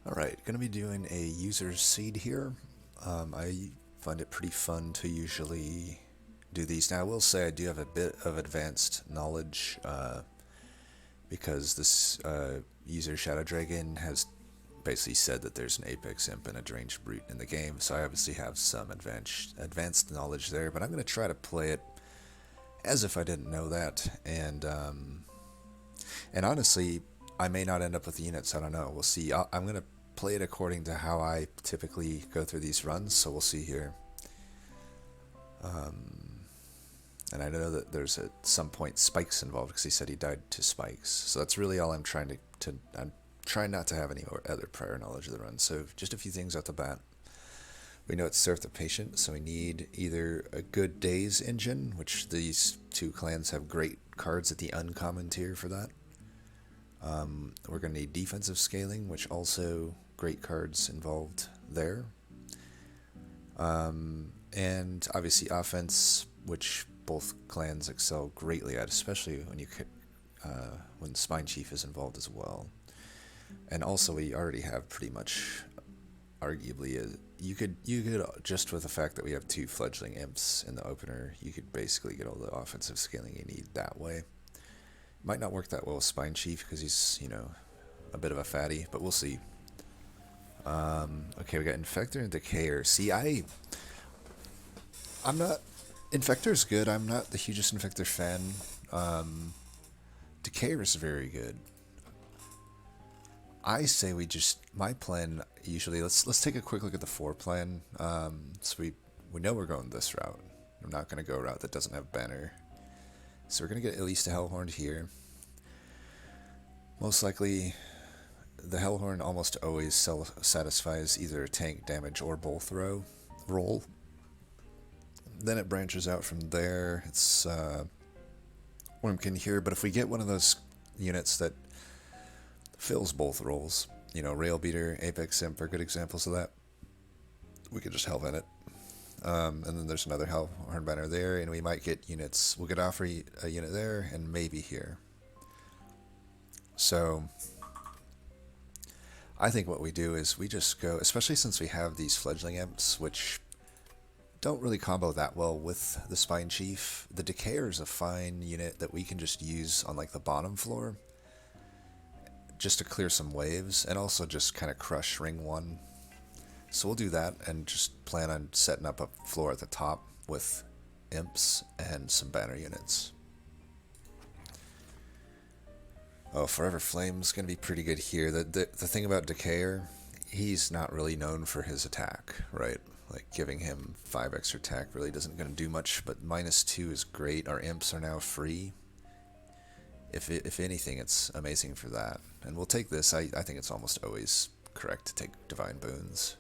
Alright, going to be doing a user seed here. I find it pretty fun to usually do these. Now I will say I do have a bit of advanced knowledge because this user Shadow Dragon has basically said that there's an Apex Imp and a Deranged Brute in the game, so I obviously have some advanced knowledge there, but I'm going to try to play it as if I didn't know that, and honestly, I may not end up with the units, I don't know, we'll see. I'm going to play it according to how I typically go through these runs, so we'll see here. And I know that there's at some point spikes involved because he said he died to spikes. So that's really all I'm trying I'm trying not to have any other prior knowledge of the run. So just a few things off the bat. We know it's Serve the Patient, so we need either a Good Days engine, which these two clans have great cards at the uncommon tier for that. We're going to need Defensive Scaling, which also great cards involved there. And obviously Offense, which both clans excel greatly at, especially when Spine Chief is involved as well. And also we already have pretty much, arguably, you could just with the fact that we have two fledgling imps in the opener, you could basically get all the offensive scaling you need that way. Might not work that well with Spine Chief because he's, a bit of a fatty, but we'll see. Okay, we got Infector and Decayer. See, I'm not... Infector's good. I'm not the hugest Infector fan. Decayer is very good. I say we just... My plan, usually... Let's take a quick look at the floor plan. So we know we're going this route. We're not going to go a route that doesn't have banner. So we're going to get at least a Hellhorn here. Most likely, the Hellhorn almost always satisfies either a tank damage or both roll. Then it branches out from there. It's Wormkin here, but if we get one of those units that fills both roles, Railbeater, Apex Imp are good examples of that, we could just Hellvent it. And then there's another Hellhorn banner there, and we might get units. We'll get offer a unit there, and maybe here. So I think what we do is we just go, especially since we have these fledgling imps, which don't really combo that well with the Spine Chief. The Decayer is a fine unit that we can just use on like the bottom floor just to clear some waves, and also just kind of crush ring 1. So we'll do that and just plan on setting up a floor at the top with imps and some banner units. Oh, Forever Flame's going to be pretty good here. The thing about Decayer, he's not really known for his attack, right? Like giving him 5 extra attack really doesn't going to do much, but -2 is great. Our imps are now free. If anything, it's amazing for that. And we'll take this. I think it's almost always correct to take Divine Boons.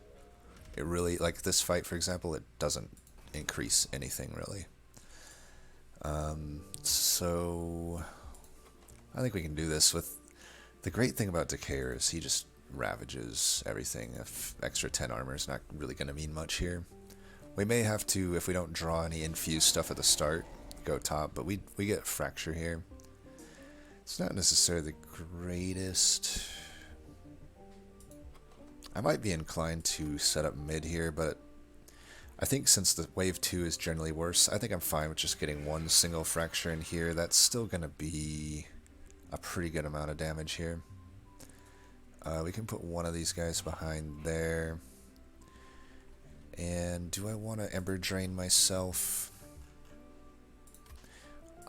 It really, like this fight, for example, it doesn't increase anything really. So I think we can do this with... The great thing about Decayer is he just ravages everything. If extra 10 armor is not really going to mean much here. We may have to, if we don't draw any infused stuff at the start, go top, but we get Fracture here. It's not necessarily the greatest. I might be inclined to set up mid here, but I think since the wave 2 is generally worse, I think I'm fine with just getting one single Fracture in here. That's still going to be a pretty good amount of damage here. We can put one of these guys behind there. And do I want to Ember Drain myself?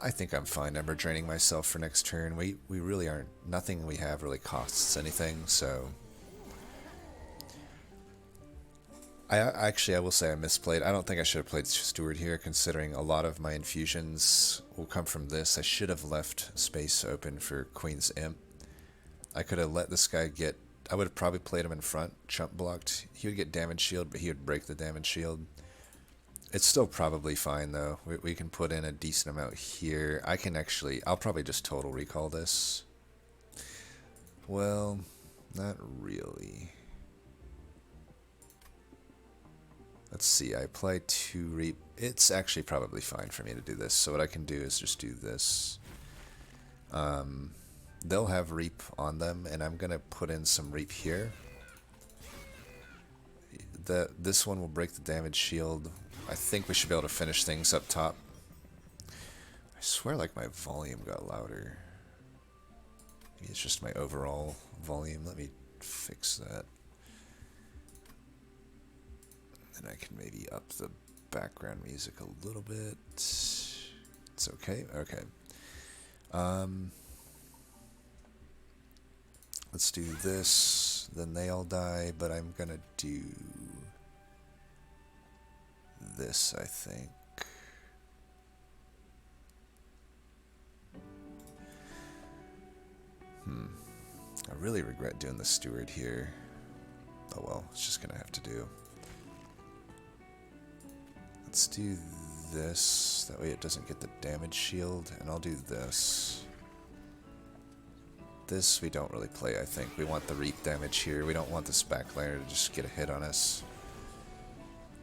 I think I'm fine Ember Draining myself for next turn. We really aren't... Nothing we have really costs anything, so... I will say I misplayed. I don't think I should have played Steward here, considering a lot of my infusions will come from this. I should have left space open for Queen's Imp. I could have let this guy get... I would have probably played him in front, chump blocked. He would get damage shield, but he would break the damage shield. It's still probably fine, though. We can put in a decent amount here. I can actually... I'll probably just total recall this. Well, not really. Let's see, I apply 2 Reap. It's actually probably fine for me to do this. So what I can do is just do this. They'll have Reap on them, and I'm going to put in some Reap here. This one will break the damage shield. I think we should be able to finish things up top. I swear like my volume got louder. Maybe it's just my overall volume. Let me fix that. And I can maybe up the background music a little bit. It's okay? Okay. Let's do this, then they all die, but I'm gonna do this, I think. I really regret doing the steward here. Oh well, it's just gonna have to do. Let's do this, that way it doesn't get the damage shield, and I'll do this. This we don't really play, I think. We want the reap damage here. We don't want this backliner to just get a hit on us.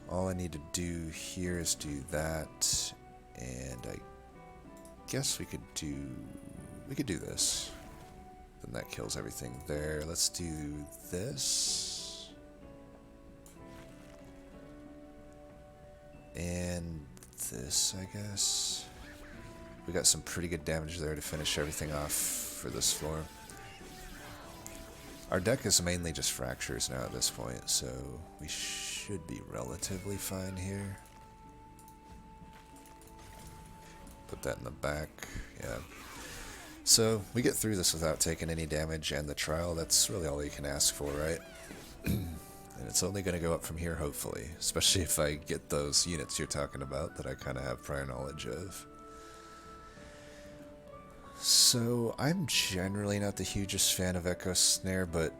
All I need to do here is do that, and I guess we could do this. Then that kills everything there. Let's do this. And this, I guess. We got some pretty good damage there to finish everything off for this floor. Our deck is mainly just fractures now at this point, so we should be relatively fine here. Put that in the back, yeah. So we get through this without taking any damage, and the trial, that's really all you can ask for, right? And it's only going to go up from here, hopefully, especially if I get those units you're talking about that I kind of have prior knowledge of. So, I'm generally not the hugest fan of Echo Snare, but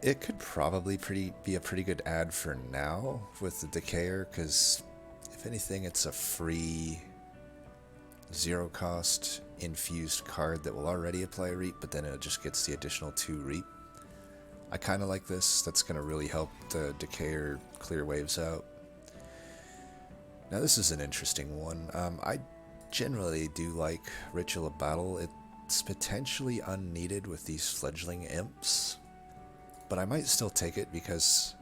it could probably be a pretty good add for now with the Decayer, because if anything, it's a free, zero-cost, infused card that will already apply Reap, but then it just gets the additional 2 Reap. I kind of like this. That's going to really help the Decayer clear waves out. Now, this is an interesting one. I generally do like Ritual of Battle. It's potentially unneeded with these fledgling imps, but I might still take it because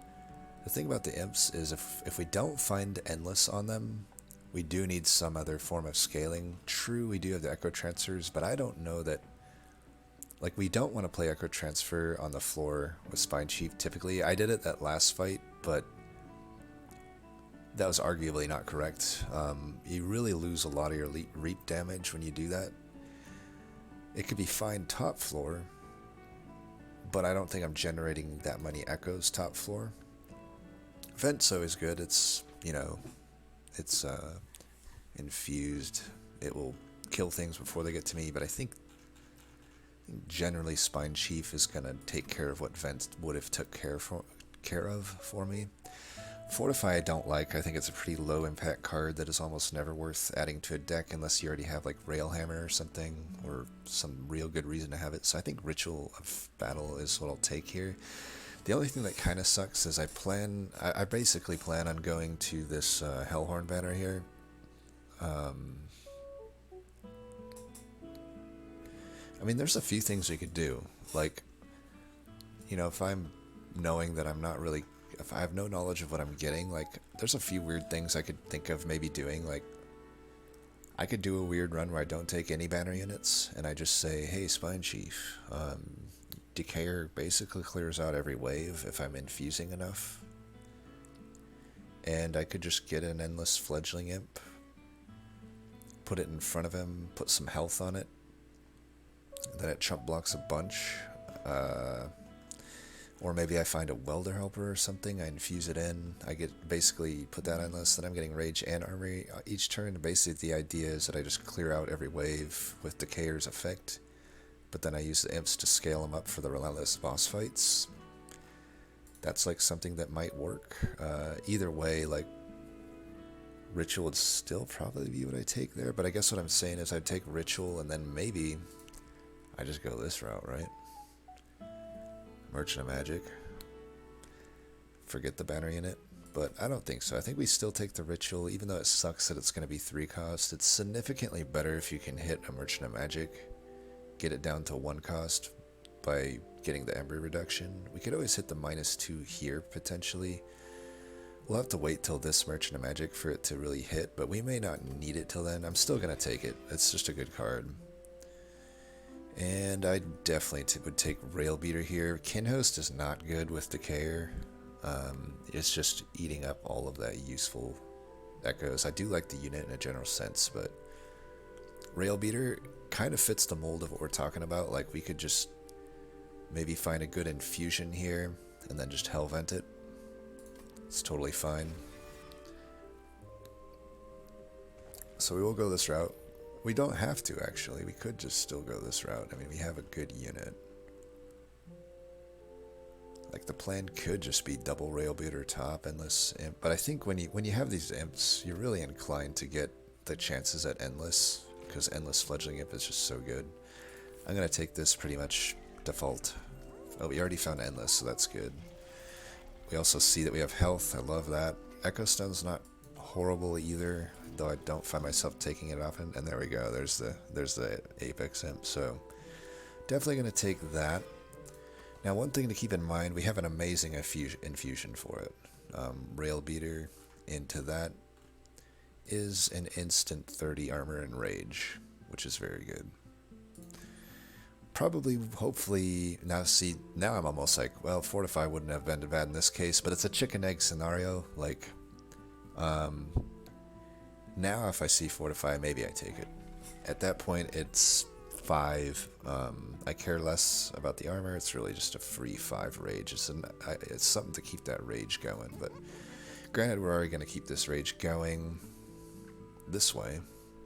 the thing about the imps is if we don't find Endless on them, we do need some other form of scaling. True, we do have the Echo Transfers, but I don't know that, like, we don't want to play Echo Transfer on the floor with Spine Chief typically. I did it that last fight, but that was arguably not correct. You really lose a lot of your reap damage when you do that. It could be fine top floor, but I don't think I'm generating that many echoes top floor. Vent's always good. It's, you know, it's infused. It will kill things before they get to me, but I think generally Spine Chief is going to take care of what Vent would have took care of for me. Fortify I don't like. I think it's a pretty low impact card that is almost never worth adding to a deck unless you already have like Railhammer or something, or some real good reason to have it. So I think Ritual of Battle is what I'll take here. The only thing that kind of sucks is I basically plan on going to this Hellhorn banner here. I mean, there's a few things we could do. Like, you know, if I'm knowing that I'm not really, if I have no knowledge of what I'm getting, like, there's a few weird things I could think of maybe doing. Like, I could do a weird run where I don't take any banner units, and I just say, hey, Spine Chief, Decayer basically clears out every wave if I'm infusing enough. And I could just get an Endless Fledgling Imp, put it in front of him, put some health on it, then it chump blocks a bunch. Or maybe I find a welder helper or something, I infuse it in, I get basically put that Endless, then I'm getting rage and armor each turn. Basically the idea is that I just clear out every wave with Decayer's effect, but then I use the imps to scale them up for the relentless boss fights. That's like something that might work. Either way, like, Ritual would still probably be what I take there, but I guess what I'm saying is I'd take Ritual and then maybe I just go this route, right? Merchant of Magic. Forget the banner unit, but I don't think so. I think we still take the Ritual, even though it sucks that it's going to be 3 cost. It's significantly better if you can hit a Merchant of Magic, get it down to 1 cost by getting the Ember reduction. We could always hit the -2 here, potentially, We'll have to wait till this Merchant of Magic for it to really hit, but we may not need it till then. I'm still going to take it. It's just a good card. And I definitely would take Railbeater here. Kinhost is not good with Decayer. It's just eating up all of that useful echoes. I do like the unit in a general sense, but Railbeater kind of fits the mold of what we're talking about. Like, we could just maybe find a good infusion here and then just Hellvent it. It's totally fine. So we will go this route. We don't have to, actually. We could just still go this route. I mean, we have a good unit. Like, the plan could just be double Railbeater top, Endless Imp. But I think when you have these imps, you're really inclined to get the chances at Endless, because Endless Fledgling Imp is just so good. I'm going to take this pretty much default. Oh, we already found Endless, so that's good. We also see that we have health. I love that. Echo Stone's not horrible either, though I don't find myself taking it often. And there we go. There's the Apex Imp. So definitely going to take that. Now, one thing to keep in mind, we have an amazing infusion for it. Railbeater into that is an instant 30 armor and rage, which is very good. Probably, hopefully, now I'm almost like, well, Fortify wouldn't have been bad in this case, but it's a chicken egg scenario. Like, now if I see Fortify, maybe I take it. At that point, it's 5. I care less about the armor. It's really just a free 5 rage. It's something to keep that rage going, but granted, we're already going to keep this rage going this way,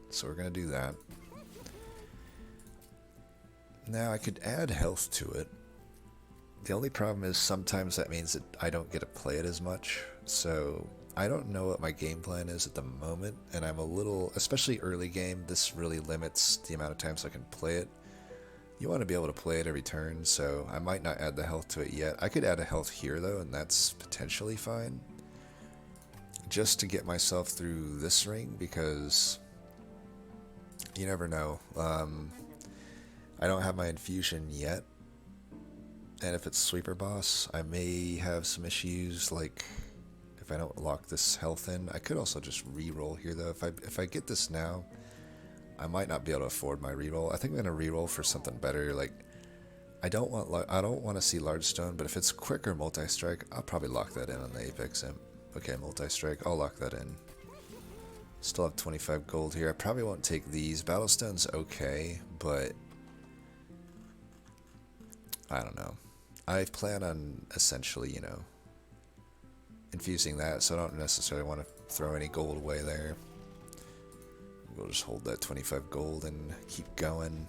so we're going to do that. Now, I could add health to it. The only problem is sometimes that means that I don't get to play it as much. So I don't know what my game plan is at the moment, and I'm a little, especially early game, this really limits the amount of times I can play it. You want to be able to play it every turn, so I might not add the health to it yet. I could add a health here, though, and that's potentially fine. Just to get myself through this ring, because you never know. I don't have my infusion yet, and if it's Sweeper Boss, I may have some issues, like if I don't lock this health in. I could also just re-roll here, though. If I get this now, I might not be able to afford my re-roll. I think I'm gonna re-roll for something better. Like, I don't want to see Large Stone, but if it's quick or multi-strike, I'll probably lock that in on the Apex Imp. Okay, multi-strike, I'll lock that in. Still have 25 gold here. I probably won't take these. Battlestone's okay, but I don't know. I plan on essentially, infusing that, so I don't necessarily want to throw any gold away there. We'll just hold that 25 gold and keep going.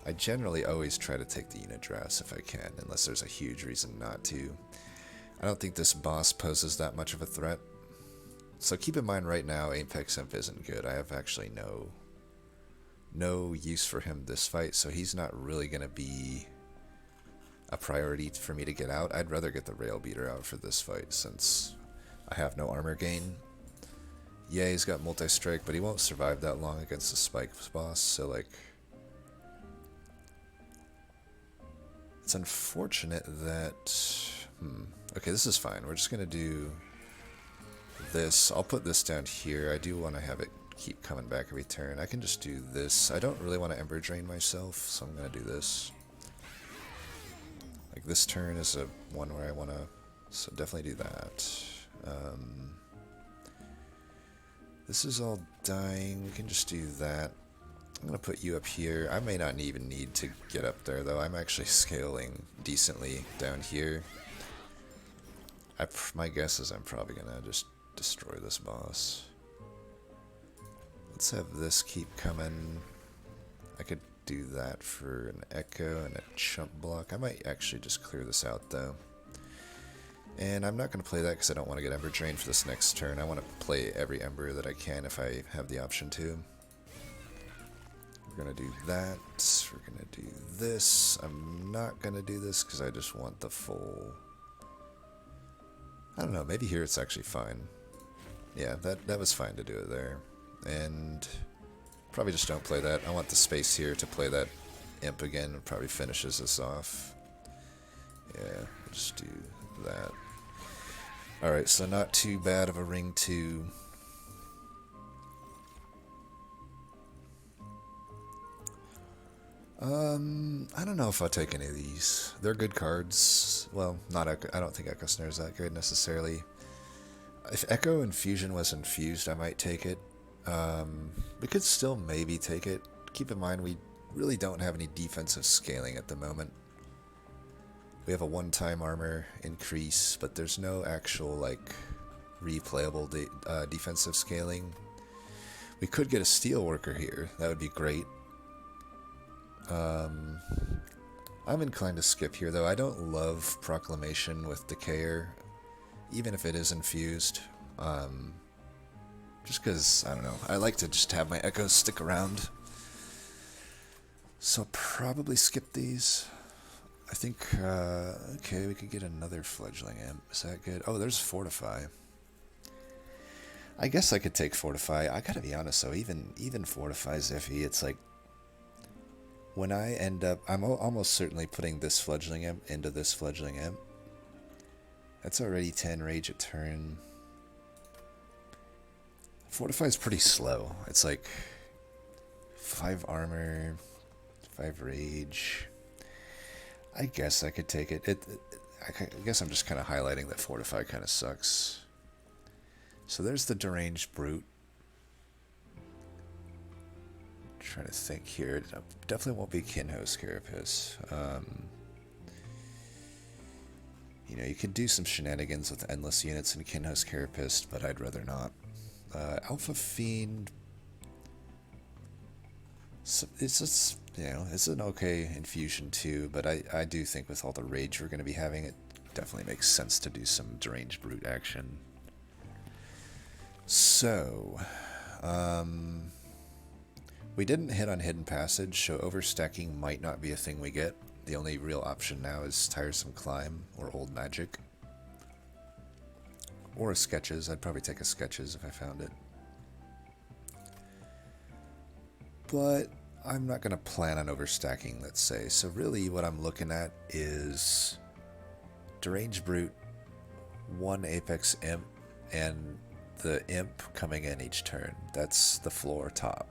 I generally always try to take the unit drafts if I can, unless there's a huge reason not to. I don't think this boss poses that much of a threat. So keep in mind right now, Apex Imp isn't good. I have actually no use for him this fight, so he's not really going to be a priority for me to get out. I'd rather get the Railbeater out for this fight since I have no armor gain. Yeah, he's got multi-strike, but he won't survive that long against the Spike boss, so like, it's unfortunate that, okay, this is fine. We're just gonna do this. I'll put this down here. I do want to have it keep coming back every turn. I can just do this. I don't really want to Ember Drain myself, so I'm gonna do this. Like, this turn is a one where I want to, so definitely do that. This is all dying. We can just do that. I'm going to put you up here. I may not even need to get up there, though. I'm actually scaling decently down here. My guess is I'm probably going to just destroy this boss. Let's have this keep coming. I could do that for an echo and a chump block. I might actually just clear this out, though. And I'm not going to play that because I don't want to get Ember Drain for this next turn. I want to play every Ember that I can if I have the option to. We're going to do that. We're going to do this. I'm not going to do this because I just want the full... I don't know, maybe here it's actually fine. Yeah, that was fine to do it there. And probably just don't play that. I want the space here to play that Imp again. It probably finishes this off. Yeah, we'll just do that. Alright, so not too bad of a ring 2. I don't know if I'll take any of these. They're good cards. Well, not Echo. I don't think Echo Snare is that good necessarily. If Echo Infusion was infused, I might take it. We could still maybe take it. Keep in mind, we really don't have any defensive scaling at the moment. We have a one-time armor increase, but there's no actual, like, replayable defensive scaling. We could get a Steelworker here. That would be great. I'm inclined to skip here, though. I don't love Proclamation with Decayer, even if it is infused. Just because, I don't know, I like to just have my echoes stick around. So I'll probably skip these. I think, okay, we could get another Fledgling Imp. Is that good? Oh, there's Fortify. I guess I could take Fortify. I gotta be honest, though, even Fortify is iffy. It's like, when I end up, I'm almost certainly putting this Fledgling Imp into this Fledgling Imp. That's already 10 rage a turn. Fortify is pretty slow. It's like 5 armor, 5 rage. I guess I could take it. I guess I'm just kind of highlighting that Fortify kind of sucks. So there's the Deranged Brute. Trying to think here. It definitely won't be Kinho's Carapace. You know, you could do some shenanigans with endless units in Kinho's Carapace, but I'd rather not. Alpha Fiend. It's just, you know, it's an okay infusion too, but I do think with all the rage we're going to be having, it definitely makes sense to do some Deranged Brute action. So, we didn't hit on Hidden Passage, so overstacking might not be a thing we get. The only real option now is Tiresome Climb or Old Magic. Or a Sketches. I'd probably take a Sketches if I found it. But I'm not going to plan on overstacking, let's say. So really what I'm looking at is Deranged Brute, 1 Apex Imp, and the Imp coming in each turn. That's the floor top.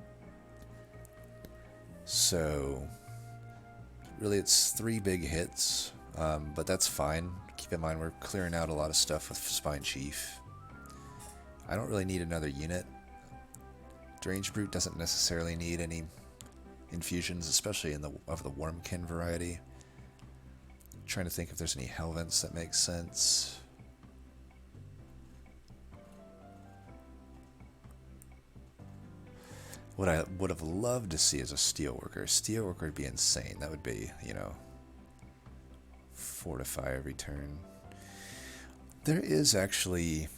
So, really it's 3 big hits, but that's fine. Keep in mind we're clearing out a lot of stuff with Spine Chief. I don't really need another unit. Deranged Brute doesn't necessarily need any infusions, especially of the Wormkin variety. I'm trying to think if there's any Hellvents that make sense. What I would have loved to see is a Steelworker. Steelworker would be insane. That would be, you know, Fortify every turn. There is actually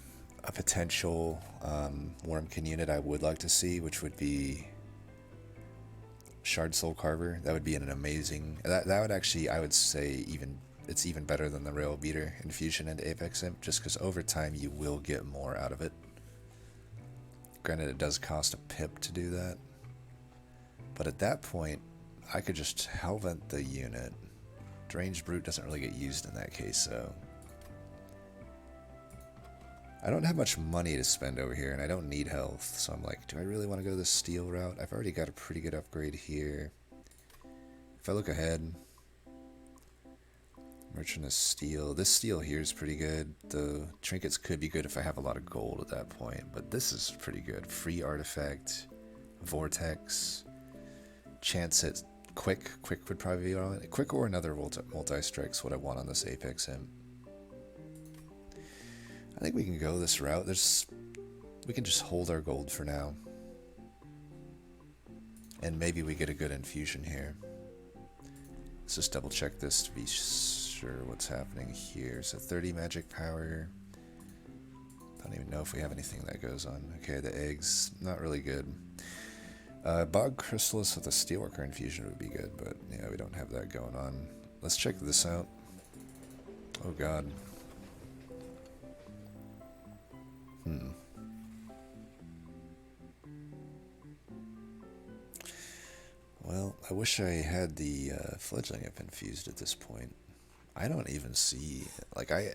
a potential Wormkin unit I would like to see, which would be Shard Soul Carver. That would be an amazing... That would actually, I would say, it's even better than the Railbeater Infusion into Apex Imp, just because over time you will get more out of it. Granted, it does cost a pip to do that. But at that point, I could just Hellvent the unit. Deranged Brute doesn't really get used in that case, so... I don't have much money to spend over here, and I don't need health, so I'm like, do I really want to go the steel route? I've already got a pretty good upgrade here. If I look ahead... Merchant of Steel. This steel here is pretty good. The trinkets could be good if I have a lot of gold at that point, but this is pretty good. Free artifact, Vortex, chance at Quick. Quick would probably be on it. Quick or another multi-strike's what I want on this Apex Imp. I think we can go this route. We can just hold our gold for now. And maybe we get a good infusion here. Let's just double check this to be sure what's happening here. So 30 magic power. Don't even know if we have anything that goes on. Okay, the eggs, not really good. Bog Chrysalis with a Steelworker infusion would be good, but yeah, we don't have that going on. Let's check this out. Oh god. Well, I wish I had the Fledgling Imp infused at this point. I don't even see, like, I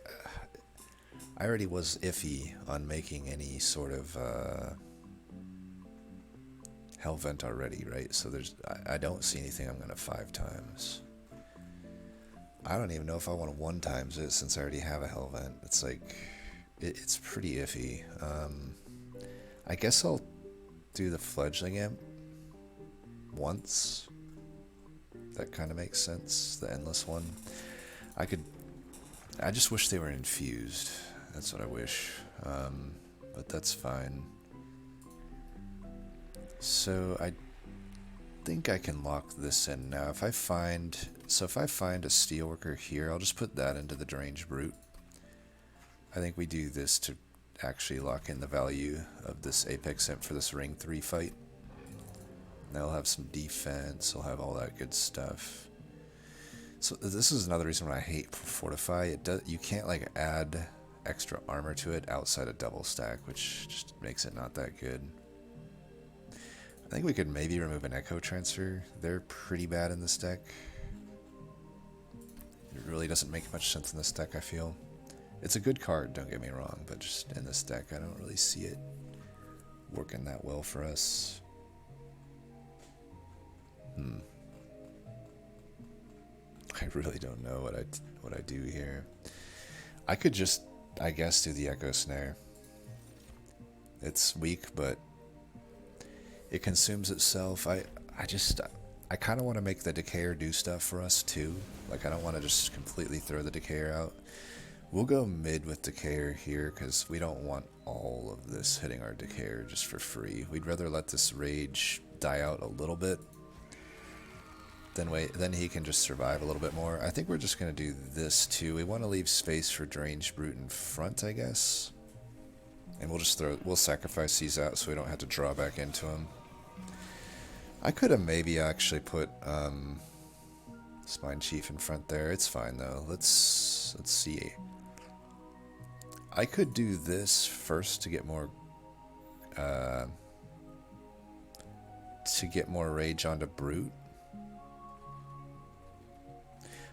I already was iffy on making any sort of hell vent already, right? So I don't see anything I'm gonna 5x. I don't even know if I want to 1x it since I already have a hell vent. It's like, it's pretty iffy. I guess I'll do the fledgling imp once. That kind of makes sense, the endless one. I just wish they were infused. That's what I wish. But that's fine. So I think I can lock this in now. If I find a steelworker here, I'll just put that into the Deranged Brute. I think we do this to actually lock in the value of this Apex Imp for this Ring 3 fight. They'll have some defense, they'll have all that good stuff. So this is another reason why I hate Fortify. You can't like add extra armor to it outside a double stack, which just makes it not that good. I think we could maybe remove an Echo Transfer. They're pretty bad in this deck. It really doesn't make much sense in this deck, I feel. It's a good card, don't get me wrong, but just in this deck, I don't really see it working that well for us. I really don't know what I do here. I could just, I guess, do the Echo Snare. It's weak, but it consumes itself. I kind of want to make the Decayer do stuff for us too. Like, I don't want to just completely throw the Decayer out. We'll go mid with Decayer here because we don't want all of this hitting our Decayer just for free. We'd rather let this rage die out a little bit. Then he can just survive a little bit more. I think we're just going to do this too. We want to leave space for Deranged Brute in front, I guess. And we'll sacrifice these out so we don't have to draw back into them. I could have maybe actually put Spine Chief in front there. It's fine though. Let's see. I could do this first to get more rage onto Brute.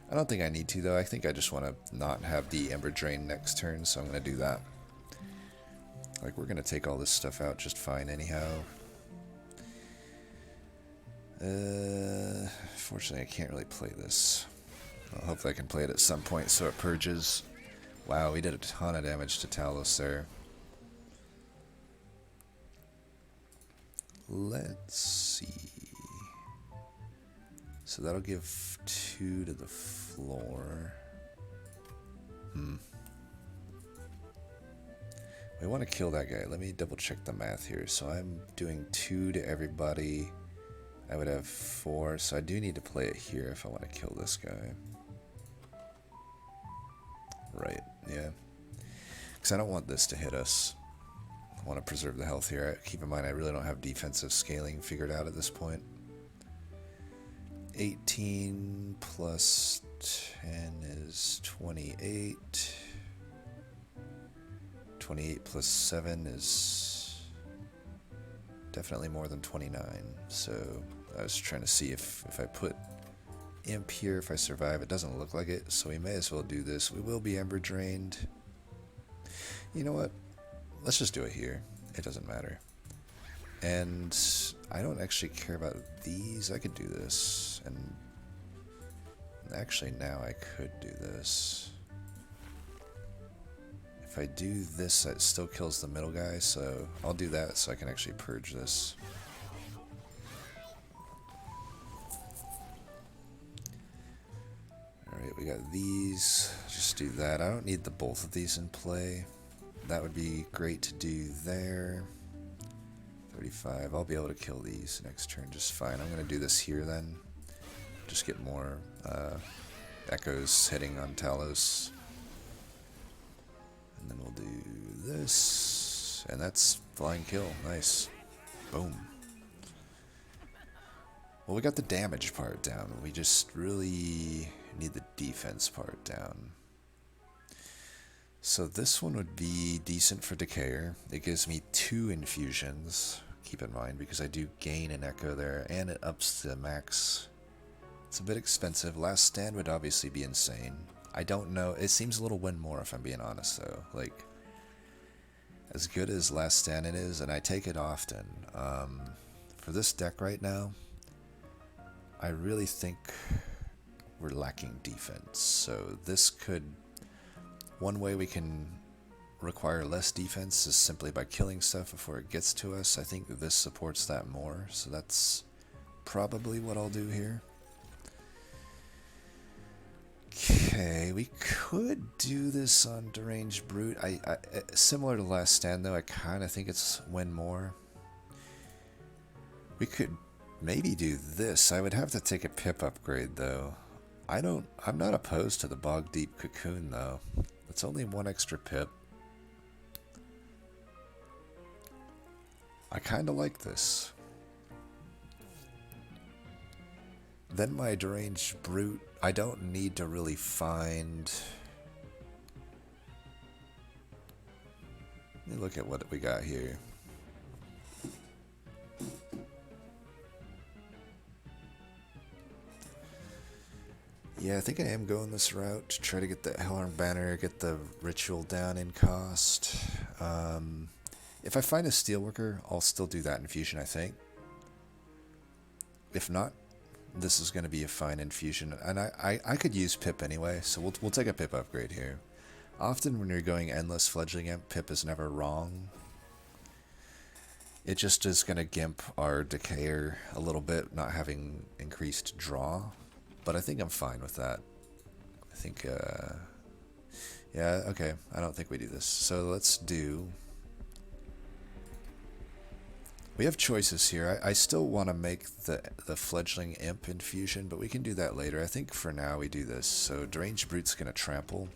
I don't think I need to though. I think I just want to not have the Ember Drain next turn, so I'm going to do that. Like, we're going to take all this stuff out just fine anyhow. Fortunately, I can't really play this. Well, hopefully I can play it at some point so it purges. Wow, we did a ton of damage to Talos there. Let's see. So that'll give 2 to the floor. We want to kill that guy. Let me double check the math here. So I'm doing 2 to everybody. I would have 4, so I do need to play it here if I want to kill this guy. Right, yeah. Because I don't want this to hit us. I want to preserve the health here. Keep in mind, I really don't have defensive scaling figured out at this point. 18 plus 10 is 28. 28 plus 7 is definitely more than 29. So I was trying to see if I put Imp here, if I survive. It doesn't look like it, so we may as well do this. We will be Ember Drained. You know what? Let's just do it here. It doesn't matter. And I don't actually care about these. I could do this. And actually now I could do this. If I do this, it still kills the middle guy, so I'll do that so I can actually purge this. Alright, we got these. Just do that. I don't need the both of these in play. That would be great to do there. 35. I'll be able to kill these next turn just fine. I'm going to do this here then. Just get more echoes hitting on Talos. And then we'll do this. And that's flying kill. Nice. Boom. Well, we got the damage part down. We just really need the defense part down. So this one would be decent for Decayer. It gives me 2 infusions. Keep in mind, because I do gain an echo there, and it ups the max. It's a bit expensive. Last Stand would obviously be insane. I don't know. It seems a little win more if I'm being honest, though. Like, as good as Last Stand it is, and I take it often, for this deck right now, I really think we're lacking defense. So this could... One way we can require less defense is simply by killing stuff before it gets to us. I think this supports that more, so that's probably what I'll do here. Okay, we could do this on Deranged Brute. Similar to Last Stand, though, I kind of think it's win more. We could maybe do this. I would have to take a pip upgrade, though. I'm not opposed to the Bogdeep Cocoon, though. It's only one extra pip. I kind of like this. Then my Deranged Brute, I don't need to really find... Let me look at what we got here. Yeah, I think I am going this route to try to get the Hellhorn Banner, get the Ritual down in cost. If I find a Steelworker, I'll still do that infusion, I think. If not, this is going to be a fine infusion. And I could use Pip anyway, so we'll take a Pip upgrade here. Often when you're going Endless Fledgling Imp, Pip is never wrong. It just is going to gimp our Decayer a little bit, not having increased draw. But I think I'm fine with that. I think, yeah, okay. I don't think we do this. So let's do... We have choices here. I still want to make the Fledgling Imp infusion, but we can do that later. I think for now we do this. So Deranged Brute's going to trample.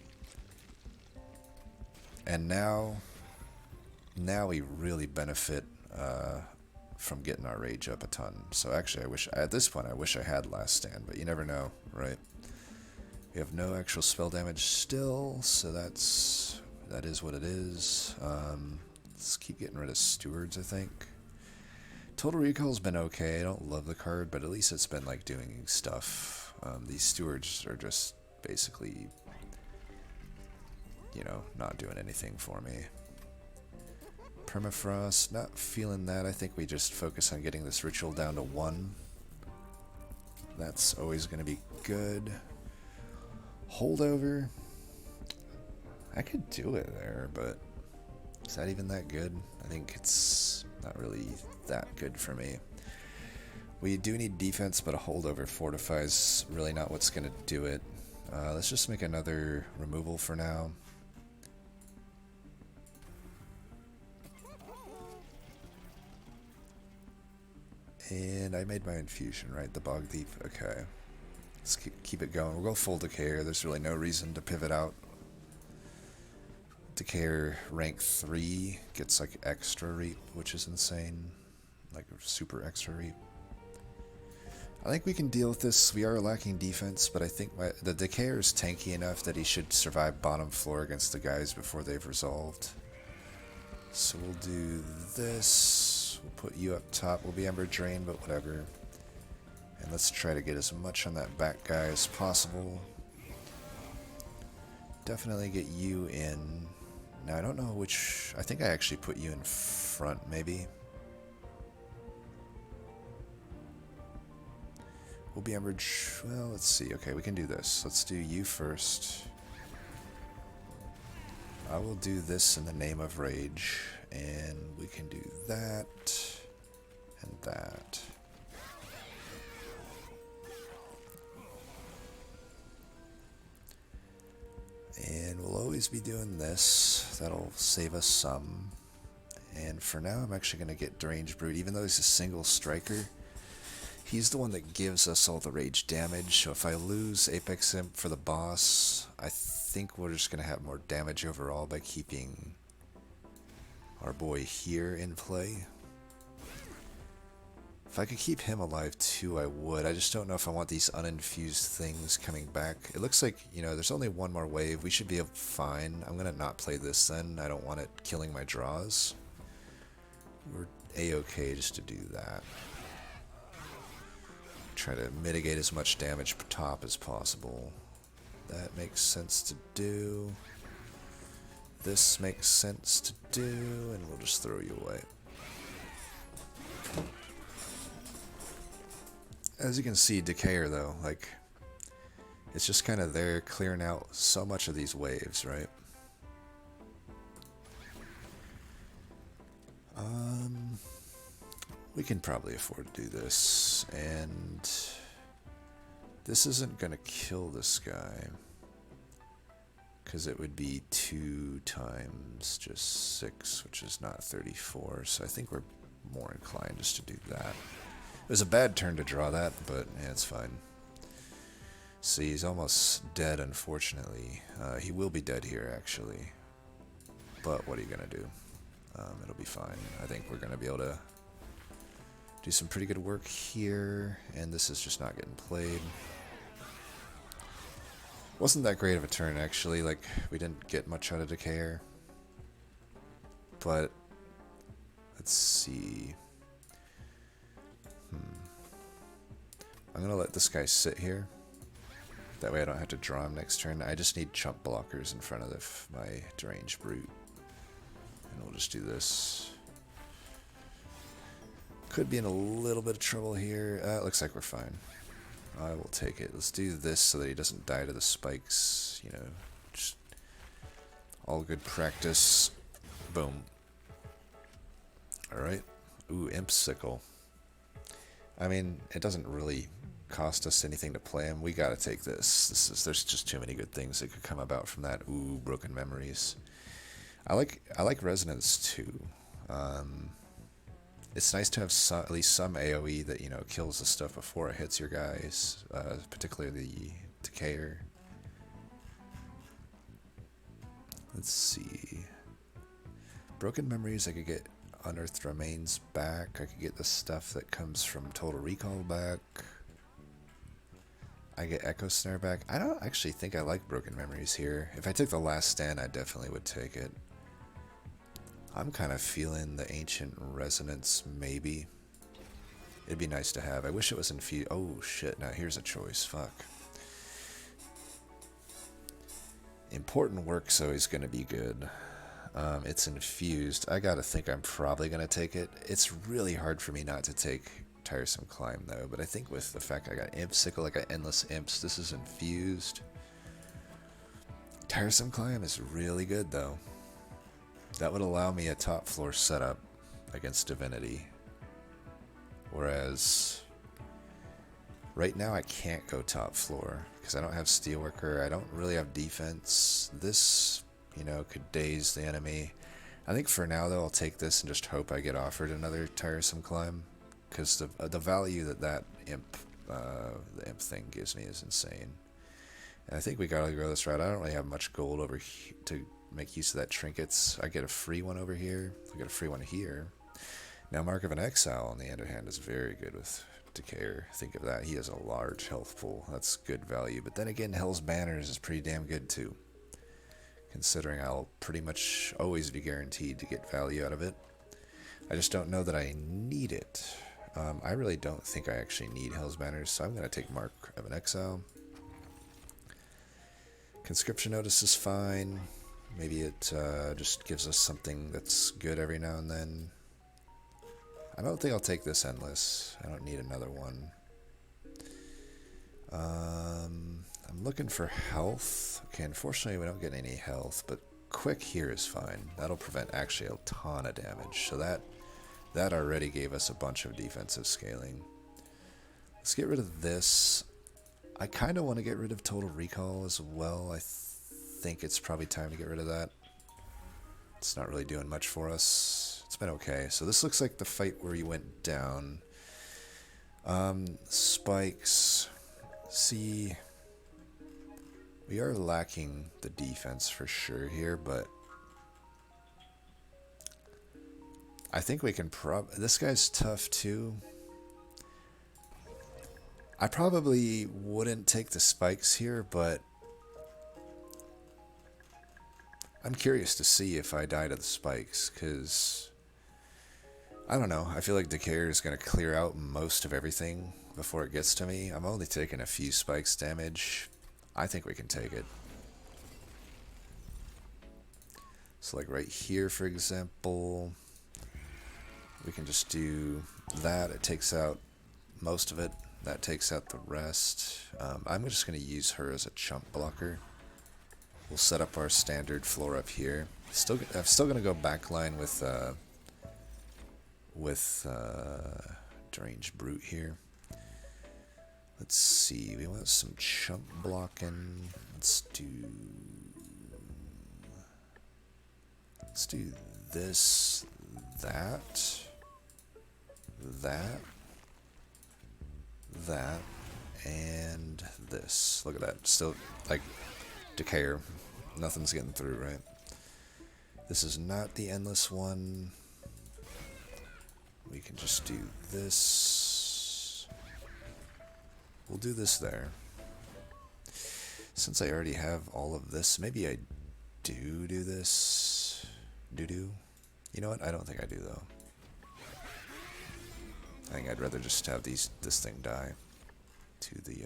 And now we really benefit from getting our rage up a ton. So actually, at this point I wish I had Last Stand, but you never know, right? We have no actual spell damage still, so that is what it is. Let's keep getting rid of Stewards, I think. Total Recall's been okay. I don't love the card, but at least it's been like doing stuff. These Stewards are just basically, you know, not doing anything for me. Permafrost, not feeling that. I think we just focus on getting this Ritual down to 1. That's always going to be good. Holdover. I could do it there, but is that even that good? I think it's not really that good for me. We do need defense, but a Holdover fortifies really not what's going to do it. Let's just make another removal for now. And I made my infusion, right? The Bogdeep. Okay. Let's keep it going. We'll go full Decayer. There's really no reason to pivot out. Decayer rank 3 gets like extra reap, which is insane. Like super extra reap. I think we can deal with this. We are lacking defense, but I think the Decayer is tanky enough that he should survive bottom floor against the guys before they've resolved. So we'll do this. We'll put you up top. We'll be Ember Drain, but whatever. And let's try to get as much on that back guy as possible. Definitely get you in. Now, I don't know which... I think I actually put you in front, maybe. We'll be Ember... Well, let's see. Okay, we can do this. Let's do you first. I will do this in the name of Rage. And we can do that. And that. And we'll always be doing this. That'll save us some. And for now, I'm actually going to get Deranged Brute. Even though he's a single striker, he's the one that gives us all the rage damage. So if I lose Apex Imp for the boss, I think we're just going to have more damage overall by keeping our boy here in play. If I could keep him alive too, I would. I just don't know if I want these uninfused things coming back. It looks like, you know, there's only one more wave. We should be fine. I'm going to not play this then. I don't want it killing my draws. We're A-okay just to do that. Try to mitigate as much damage per top as possible. That makes sense to do. this makes sense to do, and we'll just throw you away. As you can see, Decayer though, like, it's just kind of there clearing out so much of these waves, right? We can probably afford to do this, and this isn't gonna kill this guy, because it would be 2 times just 6, which is not 34, so I think we're more inclined just to do that. It was a bad turn to draw that, but yeah, it's fine. See, he's almost dead, unfortunately. He will be dead here, actually. But what are you going to do? It'll be fine. I think we're going to be able to do some pretty good work here, and this is just not getting played. Wasn't that great of a turn, actually. Like, we didn't get much out of Decayer. But, let's see. I'm going to let this guy sit here. That way I don't have to draw him next turn. I just need chump blockers in front of my Deranged Brute. And we'll just do this. Could be in a little bit of trouble here. It looks like we're fine. I will take it. Let's do this so that he doesn't die to the spikes. You know, just all good practice. Boom. Alright. Ooh, Imp Sickle. I mean, it doesn't really cost us anything to play him. We gotta take this. There's just too many good things that could come about from that. Ooh, Broken Memories. I like Resonance too. It's nice to have at least some AoE that, you know, kills the stuff before it hits your guys, particularly the Decayer. Let's see. Broken Memories, I could get Unearthed Remains back. I could get the stuff that comes from Total Recall back. I get Echo Snare back. I don't actually think I like Broken Memories here. If I took the Last Stand, I definitely would take it. I'm kind of feeling the Ancient Resonance, maybe. It'd be nice to have. I wish it was infused. Oh, shit. Now here's a choice. Fuck. Important Work, so he's going to be good. It's infused. I gotta think I'm probably going to take it. It's really hard for me not to take Tiresome Climb, though. But I think with the fact I got Imp Sickle, I got Endless Imps, this is infused. Tiresome Climb is really good, though. That would allow me a top floor setup against Divinity. Whereas right now I can't go top floor because I don't have Steelworker. I don't really have defense. This, you know, could daze the enemy. I think for now, though, I'll take this and just hope I get offered another Tiresome Climb, because the value that the imp thing gives me is insane. And I think we gotta go this route. I don't really have much gold over here to make use of that trinkets. I get a free one over here. I get a free one here. Now, Mark of an Exile, on the other hand, is very good with Decayer. Think of that. He has a large health pool. That's good value. But then again, Hell's Banners is pretty damn good too, considering I'll pretty much always be guaranteed to get value out of it. I just don't know that I need it. I really don't think I actually need Hell's Banners, so I'm going to take Mark of an Exile. Conscription Notice is fine. Maybe it just gives us something that's good every now and then. I don't think I'll take this Endless. I don't need another one. I'm looking for health. Okay, unfortunately we don't get any health, but Quick here is fine. That'll prevent actually a ton of damage. So that already gave us a bunch of defensive scaling. Let's get rid of this. I kind of want to get rid of Total Recall as well. I think it's probably time to get rid of that. It's not really doing much for us. It's been okay. So this looks like the fight where you went down. Spikes. See, we are lacking the defense for sure here, but I think we can this guy's tough too. I probably wouldn't take the spikes here, but I'm curious to see if I die to the spikes, because I don't know. I feel like Decayer is going to clear out most of everything before it gets to me. I'm only taking a few spikes damage. I think we can take it. So like right here, for example, we can just do that. It takes out most of it. That takes out the rest. I'm just going to use her as a chump blocker. We'll set up our standard floor up here. I'm still going to go backline with Deranged Brute here. Let's see. We want some chump blocking. Let's do this, that, and this. Look at that. Still, like, Decayer. Nothing's getting through, right? This is not the endless one. We can just do this. We'll do this there. Since I already have all of this, maybe I do this. You know what? I don't think I do, though. I think I'd rather just have this thing die to the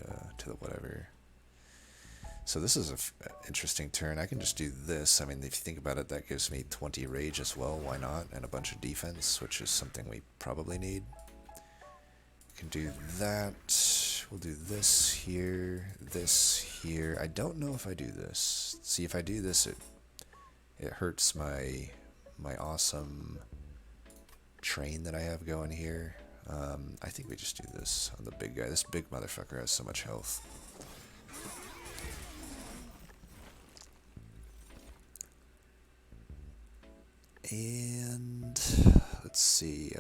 whatever. So this is an interesting turn. I can just do this. I mean, if you think about it, that gives me 20 rage as well. Why not? And a bunch of defense, which is something we probably need. We can do that. We'll do this here, this here. I don't know if I do this. See, if I do this, it hurts my awesome train that I have going here. I think we just do this on the big guy. This big motherfucker has so much health. And let's see.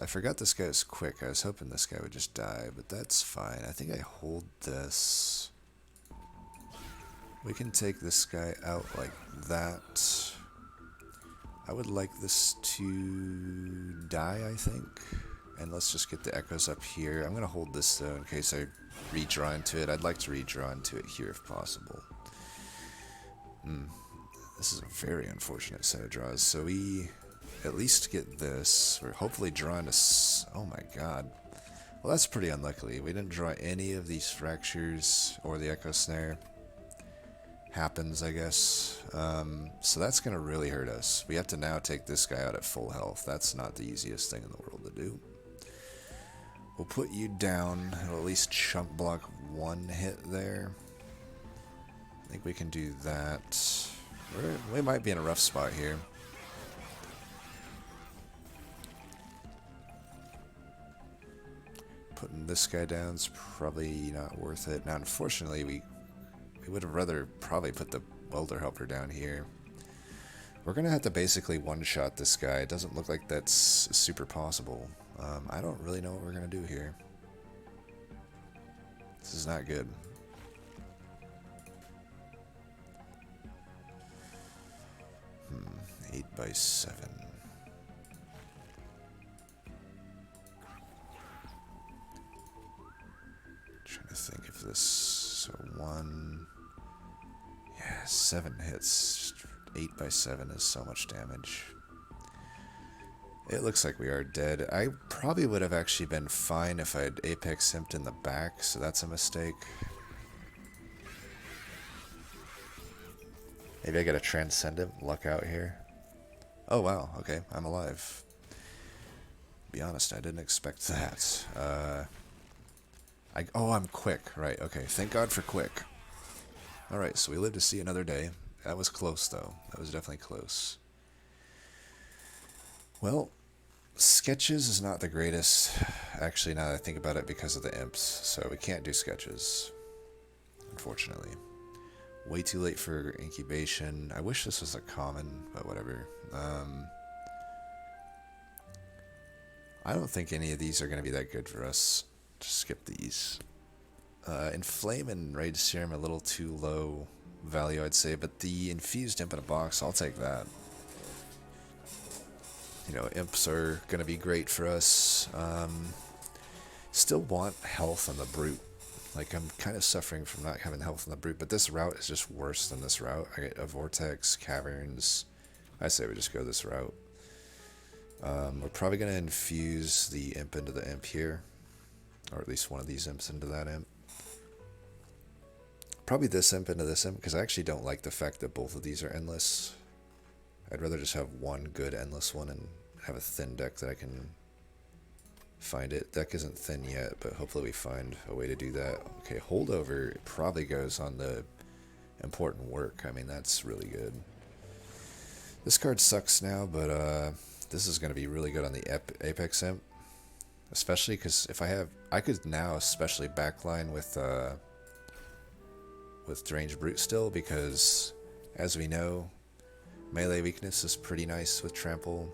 I forgot this guy was quick. I was hoping this guy would just die, but that's fine. I think I hold this. We can take this guy out like that. I would like this to die, I think. And let's just get the echoes up here. I'm going to hold this, though, in case I redraw into it. I'd like to redraw into it here if possible. This is a very unfortunate set of draws. So we at least get this. We're hopefully drawing a... Oh my god. Well, that's pretty unlucky. We didn't draw any of these fractures or the echo snare. Happens, I guess. So that's going to really hurt us. We have to now take this guy out at full health. That's not the easiest thing in the world to do. We'll put you down. It'll at least chump block one hit there. I think we can do that. We might be in a rough spot here. Putting this guy down is probably not worth it. Now, unfortunately, we would have rather probably put the welder helper down here. We're going to have to basically one-shot this guy. It doesn't look like that's super possible. I don't really know what we're going to do here. This is not good. Hmm, 8x7. Trying to think if this... So 1... Yeah, 7 hits. 8x7 is so much damage. It looks like we are dead. I probably would have actually been fine if I had Apex Simped in the back, so that's a mistake. Maybe I gotta Transcendent luck out here. Oh wow, okay, I'm alive. Be honest, I didn't expect that. Oh, I'm quick, right, okay, thank God for quick. Alright, so we live to see another day. That was close, though. That was definitely close. Well, sketches is not the greatest, actually, now that I think about it, because of the imps. So we can't do sketches, unfortunately. Way too late for incubation. I wish this was a common, but whatever. I don't think any of these are going to be that good for us. Just skip these. Inflame and Rage Serum a little too low value, I'd say, but the Infused Imp in a box, I'll take that. You know, imps are going to be great for us. Still want health on the Brute. Like, I'm kind of suffering from not having health on the Brute, but this route is just worse than this route. I get a Vortex, Caverns. I say we just go this route. We're probably going to infuse the Imp into the Imp here. Or at least one of these Imps into that Imp. Probably this Imp into this Imp, because I actually don't like the fact that both of these are endless. I'd rather just have one good endless one and have a thin deck that I can find it. Deck isn't thin yet, but hopefully we find a way to do that. Okay, holdover probably goes on the important work. I mean, that's really good. This card sucks now, but this is going to be really good on the Apex Imp. Especially because if I could now especially backline with Deranged Brute still, because as we know, melee weakness is pretty nice with Trample.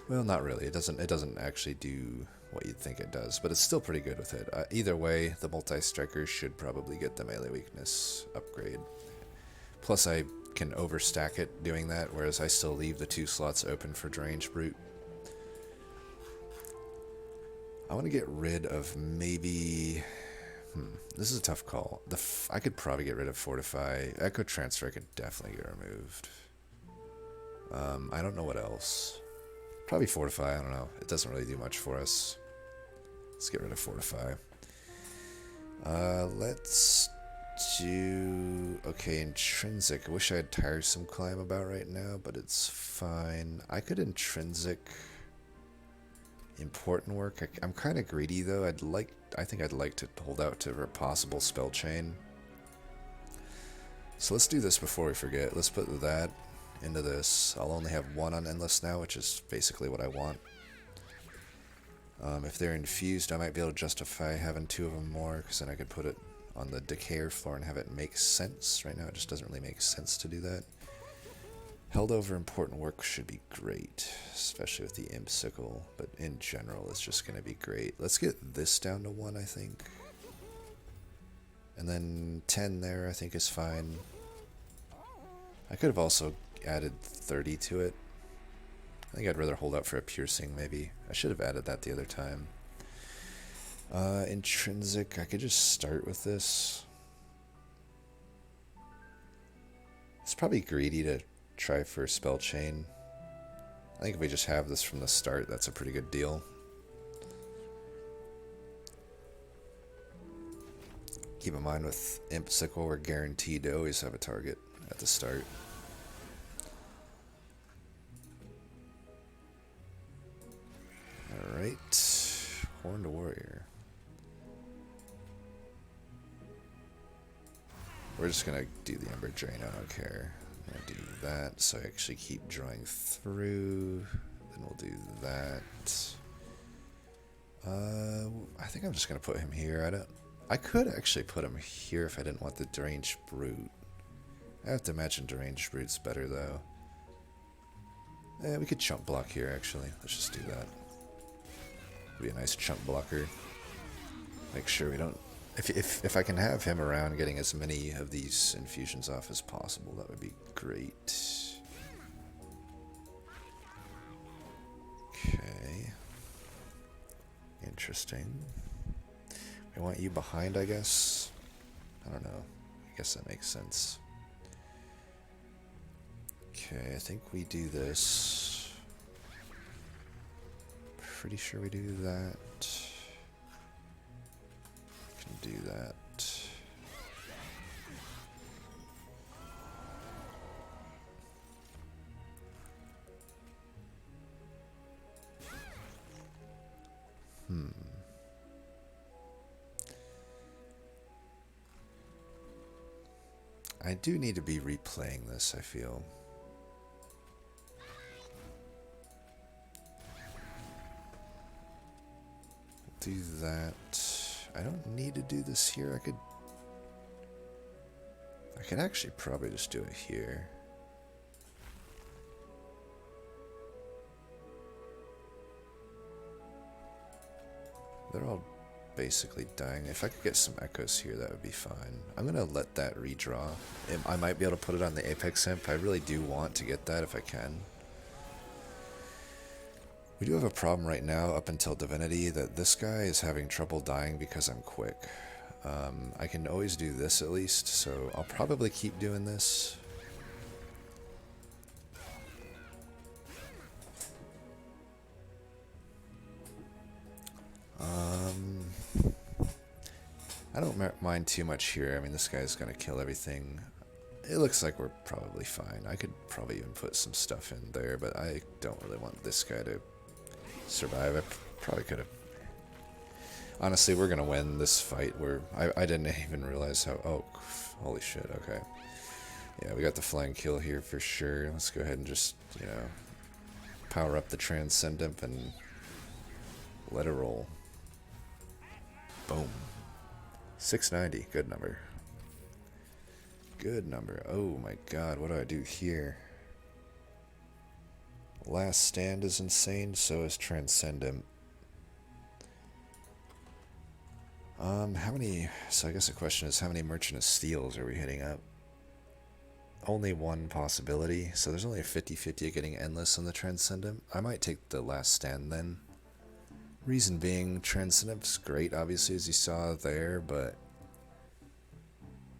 Well, not really. It doesn't actually do what you'd think it does, but it's still pretty good with it. Either way, the multi-striker should probably get the melee weakness upgrade. Plus, I can overstack it doing that, whereas I still leave the 2 slots open for Deranged Brute. I want to get rid of maybe... this is a tough call. I could probably get rid of Fortify. Echo Transfer I could definitely get removed. I don't know what else. Probably Fortify, I don't know. It doesn't really do much for us. Let's get rid of Fortify. Let's do... Okay, Intrinsic. I wish I had Tiresome Climb about right now, but it's fine. I could Intrinsic important work. I'm kind of greedy though. I think I'd like to hold out to a possible Spell Chain. So let's do this before we forget. Let's put that into this. I'll only have 1 on Endless now, which is basically what I want. If they're infused, I might be able to justify having 2 of them more, because then I could put it on the Decayer floor and have it make sense. Right now it just doesn't really make sense to do that. Held over important work should be great, especially with the Imp Sickle, but in general it's just going to be great. Let's get this down to 1, I think. And then 10 there I think is fine. I could have also added 30 to it. I think I'd rather hold out for a Piercing maybe. I should have added that the other time. Intrinsic, I could just start with this. It's probably greedy to try for Spell Chain. I think if we just have this from the start, that's a pretty good deal. Keep in mind with Imp Sickle, we're guaranteed to always have a target at the start. Alright, Horned Warrior. We're just gonna do the Ember Drain, I don't care. I'm gonna do that, so I actually keep drawing through. Then we'll do that. I think I'm just gonna put him here. I could actually put him here if I didn't want the Deranged Brute. I have to imagine Deranged Brute's better though. We could chump block here actually. Let's just do that. Be a nice chump blocker. Make sure we don't... If I can have him around getting as many of these infusions off as possible, that would be great. Okay. Interesting. I want you behind, I guess. I don't know. I guess that makes sense. Okay, I think we do this. Pretty sure we do that. Can do that. I do need to be replaying this, I feel. Do that. I don't need to do this here. I could actually probably just do it here. They're all basically dying. If I could get some echoes here, that would be fine. I'm gonna let that redraw. I might be able to put it on the Apex Imp. I really do want to get that if I can. We do have a problem right now up until Divinity that this guy is having trouble dying because I'm quick. I can always do this at least, so I'll probably keep doing this. I don't mind too much here. I mean, this guy's gonna kill everything. It looks like we're probably fine. I could probably even put some stuff in there, but I don't really want this guy to survive. I probably could have. Honestly, we're gonna win this fight. I didn't even realize how. Oh, holy shit! Okay, yeah, we got the flying kill here for sure. Let's go ahead and just power up the Transcendent and let it roll. Boom. 690. Good number. Good number. Oh my god, what do I do here? Last Stand is insane, so is Transcendent. How many... So I guess the question is, how many Merchant of Steels are we hitting up? Only one possibility, so there's only a 50-50 of getting Endless on the Transcendent. I might take the Last Stand then. Reason being, Transcendent's great, obviously, as you saw there, but...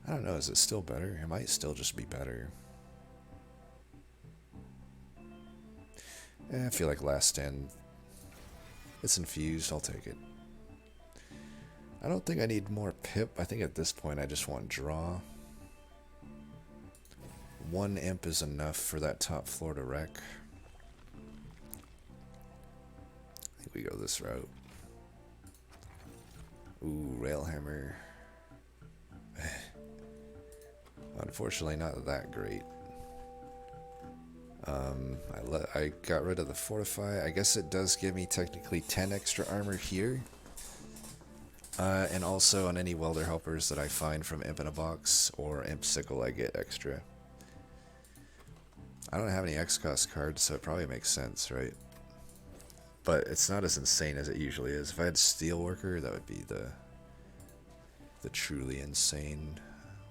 I don't know, is it still better? It might still just be better. I feel like Last Stand... It's infused, I'll take it. I don't think I need more pip. I think at this point I just want draw. One imp is enough for that top floor to wreck. I think we go this route. Ooh, Railhammer. Unfortunately not that great. I got rid of the Fortify. I guess it does give me technically 10 extra armor here. And also on any welder helpers that I find from Imp in a Box or Imp Sickle, I get extra. I don't have any X-Cost cards, so it probably makes sense, right? But it's not as insane as it usually is. If I had Steelworker, that would be the truly insane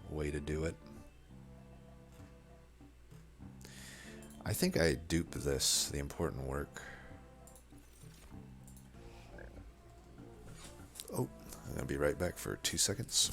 way to do it. I think I dupe this, the important work. Oh, I'm gonna be right back for 2 seconds.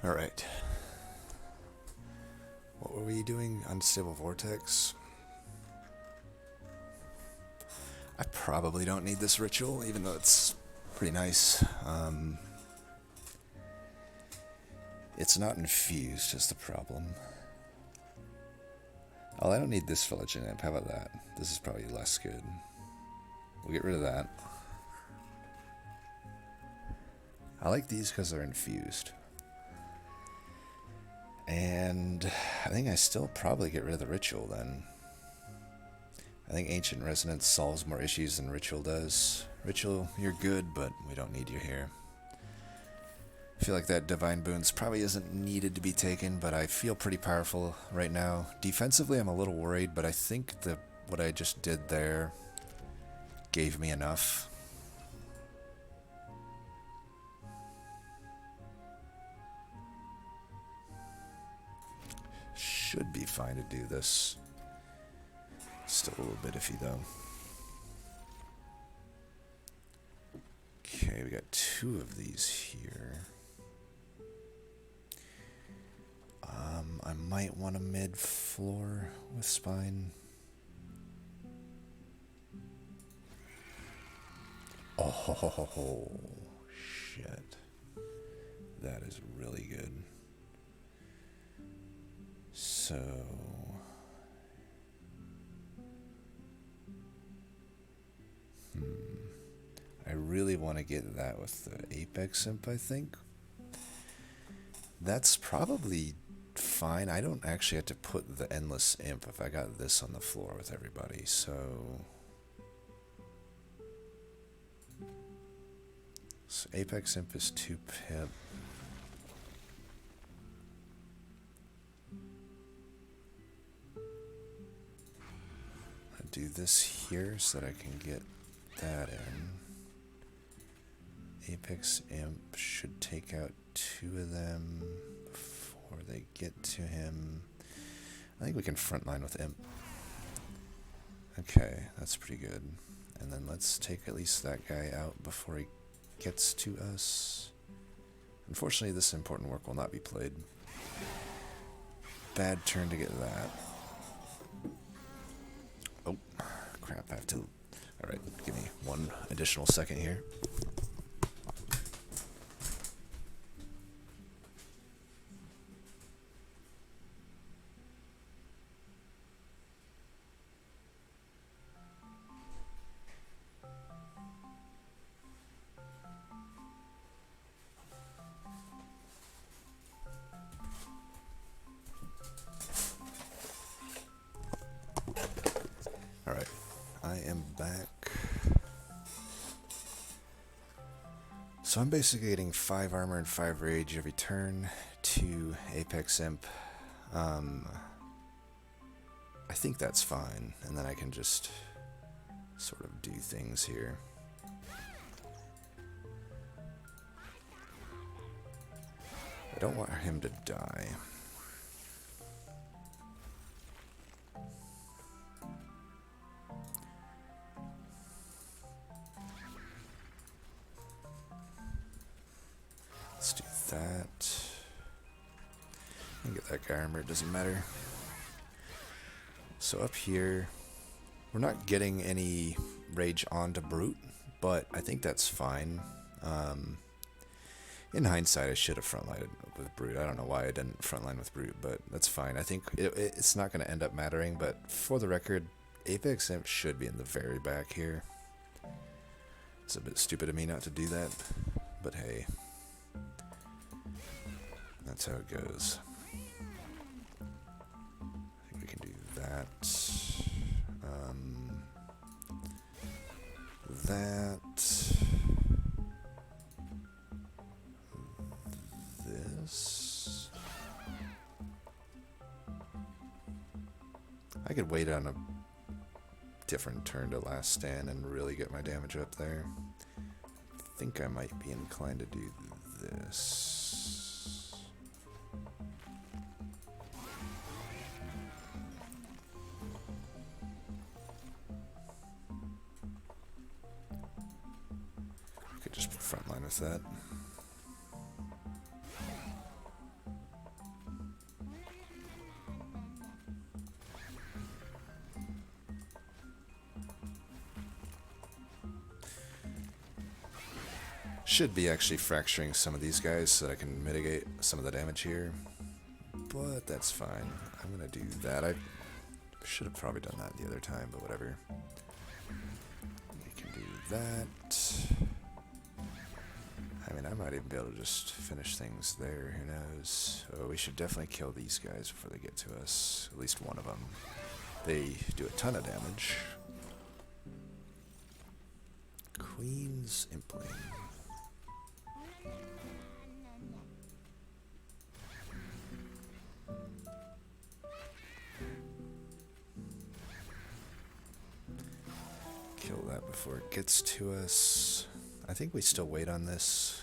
Alright. What were we doing? Unstable Vortex? I probably don't need this ritual, even though it's pretty nice. It's not infused is the problem. Oh, I don't need this for Legend Imp. How about that? This is probably less good. We'll get rid of that. I like these because they're infused. And I think I still probably get rid of the Ritual then. I think Ancient Resonance solves more issues than Ritual does. Ritual, you're good, but we don't need you here. I feel like that Divine Boons probably isn't needed to be taken, but I feel pretty powerful right now. Defensively, I'm a little worried, but I think what I just did there gave me enough. Should be fine to do this. Still a little bit iffy though. Okay, we got 2 of these here. I might want a mid-floor with Spine. Oh, shit. That is really good. So... I really want to get that with the Apex Imp, I think. That's probably fine. I don't actually have to put the Endless Imp if I got this on the floor with everybody, so Apex Imp is 2 pip. I'll do this here so that I can get that in. Apex Imp should take out 2 of them before they get to him. I think we can frontline with Imp. Okay, that's pretty good. And then let's take at least that guy out before he gets to us. Unfortunately, this important work will not be played. Bad turn to get that. Oh, crap, I have to... Alright, give me one additional second here. Alright, I am back. So I'm basically getting 5 armor and 5 rage every turn, 2 Apex Imp. I think that's fine, and then I can just sort of do things here. I don't want him to die. Let's do that. I can get that guy armor, it doesn't matter. So up here, we're not getting any rage onto Brute, but I think that's fine. In hindsight, I should have frontlined with Brute. I don't know why I didn't frontline with Brute, but that's fine. I think it's not going to end up mattering, but for the record, Apex Imp should be in the very back here. It's a bit stupid of me not to do that, but hey. That's how it goes. I think we can do that. This. I could wait on a different turn to last stand and really get my damage up there. I think I might be inclined to do this. I could just frontline with that. Should be actually fracturing some of these guys so that I can mitigate some of the damage here. But that's fine. I'm going to do that. I should have probably done that the other time, but whatever. We can do that. I mean, I might even be able to just finish things there. Who knows? Oh, we should definitely kill these guys before they get to us. At least one of them. They do a ton of damage. Queen's Impling. Kill that before it gets to us. I think we still wait on this.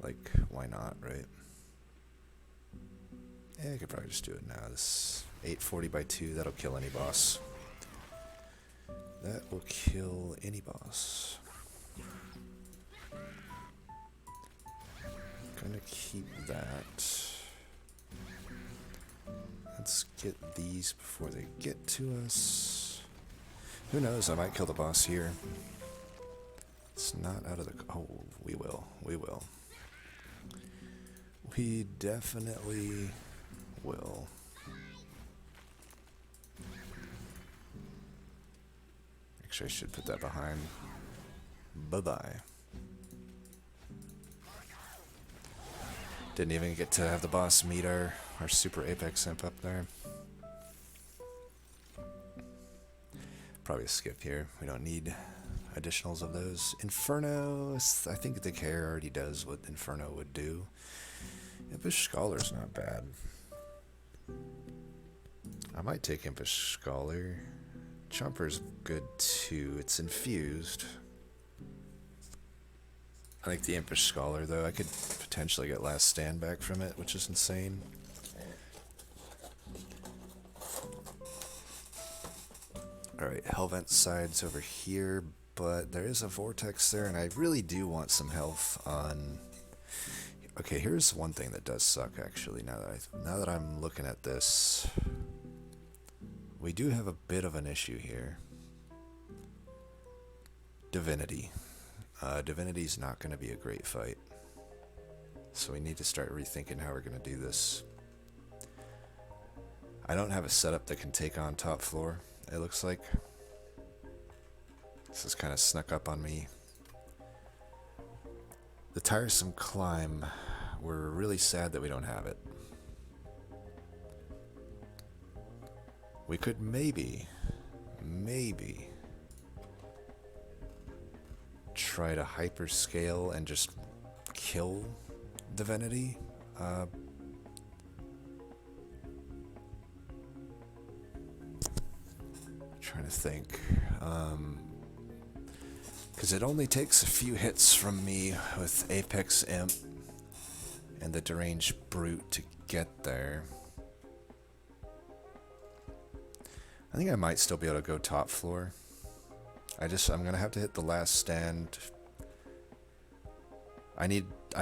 Like, why not, right? Yeah, I could probably just do it now. This 840 by 2, that'll kill any boss. That will kill any boss. Gonna keep that. Let's get these before they get to us. Who knows, I might kill the boss here. It's not out of the... Oh, we will. We will. We definitely will. Actually, I should put that behind. Bye-bye. Didn't even get to have the boss meet our super Apex Imp up there. Probably a skip here. We don't need additionals of those. Inferno, I think Decayer already does what Inferno would do. Impish Scholar's not bad. I might take Impish Scholar. Chomper's good too. It's infused. I like the Impish Scholar though. I could potentially get Last Stand back from it, which is insane. Alright, Hellvent side's over here, but there is a vortex there, and I really do want some health on... Okay, here's one thing that does suck, actually, now that I'm looking at this. We do have a bit of an issue here. Divinity. Divinity's not going to be a great fight. So we need to start rethinking how we're going to do this. I don't have a setup that can take on top floor, it looks like. This has kind of snuck up on me. The tiresome climb, we're really sad that we don't have it. We could maybe try to hyperscale and just kill Divinity. Trying to think. Because it only takes a few hits from me with Apex Imp and the Deranged Brute to get there. I think I might still be able to go top floor. I'm gonna have to hit the last stand. I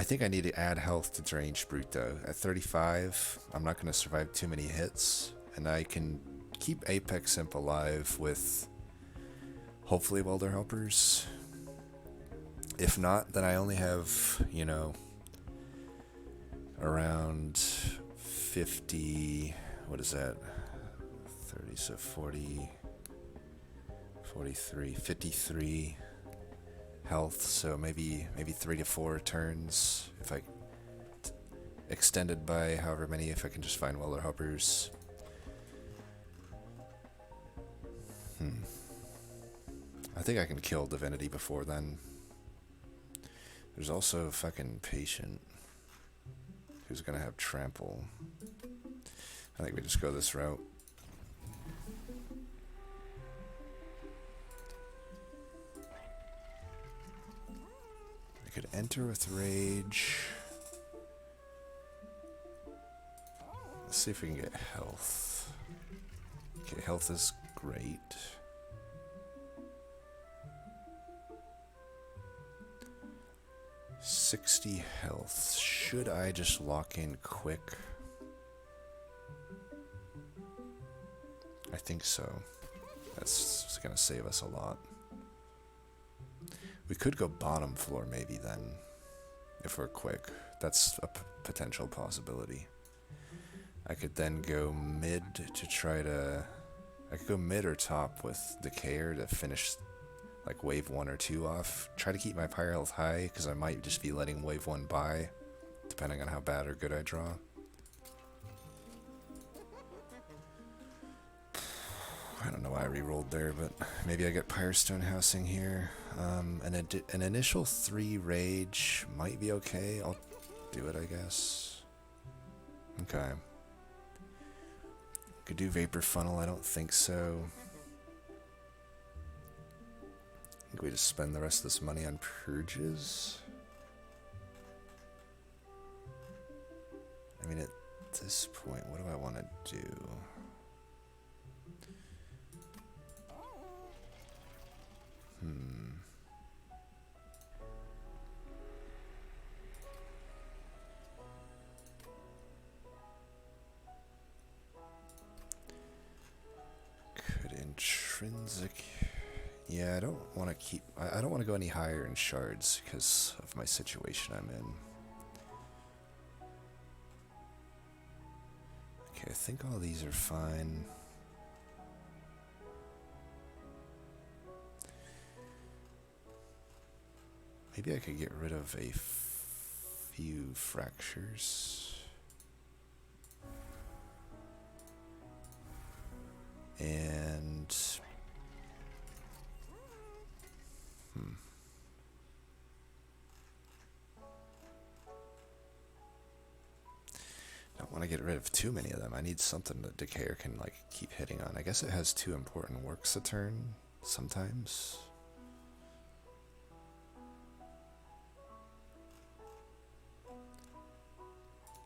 think I need to add health to Deranged Brute though. At 35, I'm not gonna survive too many hits, and I can keep Apex Imp alive with hopefully Welder Helpers. If not, then I only have, you know, around 50, what is that? 30, so 40, 43, 53 health, so maybe 3 to 4 turns if I extended by however many, if I can just find Welder Helpers. I think I can kill Divinity before then. There's also a fucking Patient who's gonna have Trample. I think we just go this route. I could enter with Rage. Let's see if we can get health. Okay, health is great. $60 health. Should I just lock in quick? I think so. That's gonna save us a lot. We could go bottom floor maybe then, if we're quick. That's a potential possibility. I could then go mid to try to... I could go mid or top with Decayer to finish like wave 1 or 2 off. Try to keep my pyre health high, because I might just be letting wave 1 by, depending on how bad or good I draw. I don't know why I re-rolled there, but maybe I get Pyrestone Housing here. An initial 3 Rage might be okay. I'll do it, I guess. Okay. Could do Vapor Funnel, I don't think so. I think we just spend the rest of this money on Purges. I mean, at this point, what do I want to do? Could intrinsic... Yeah, I don't want to keep... I don't want to go any higher in shards because of my situation I'm in. Okay, I think all these are fine. Maybe I could get rid of a few fractures. And... Don't want to get rid of too many of them. I need something that Decayer can like keep hitting on. I guess it has 2 important works a turn sometimes.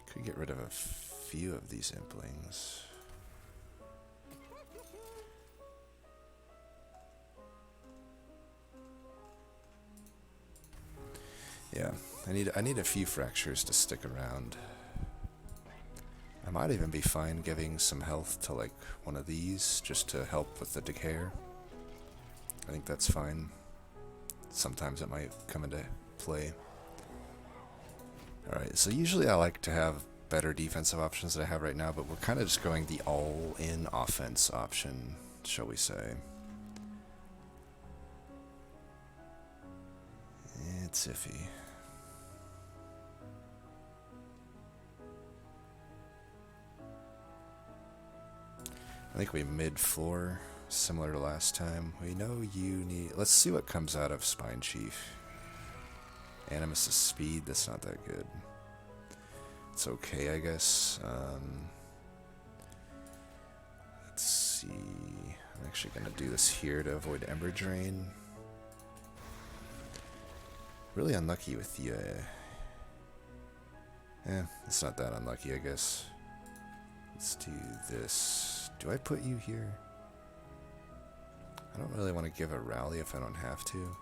Could get rid of a few of these Implings. Yeah, I need a few fractures to stick around. I might even be fine giving some health to like one of these just to help with the Decayer. I think that's fine. Sometimes it might come into play. Alright, so usually I like to have better defensive options than I have right now, but we're kind of just going the all-in offense option, shall we say. It's iffy. I think we mid-floor, similar to last time. We know you need... Let's see what comes out of Spine Chief. Animus' speed, that's not that good. It's okay, I guess. Let's see... I'm actually going to do this here to avoid Ember Drain. Really unlucky with the... it's not that unlucky, I guess. Let's do this. Do I put you here? I don't really want to give a rally if I don't have to.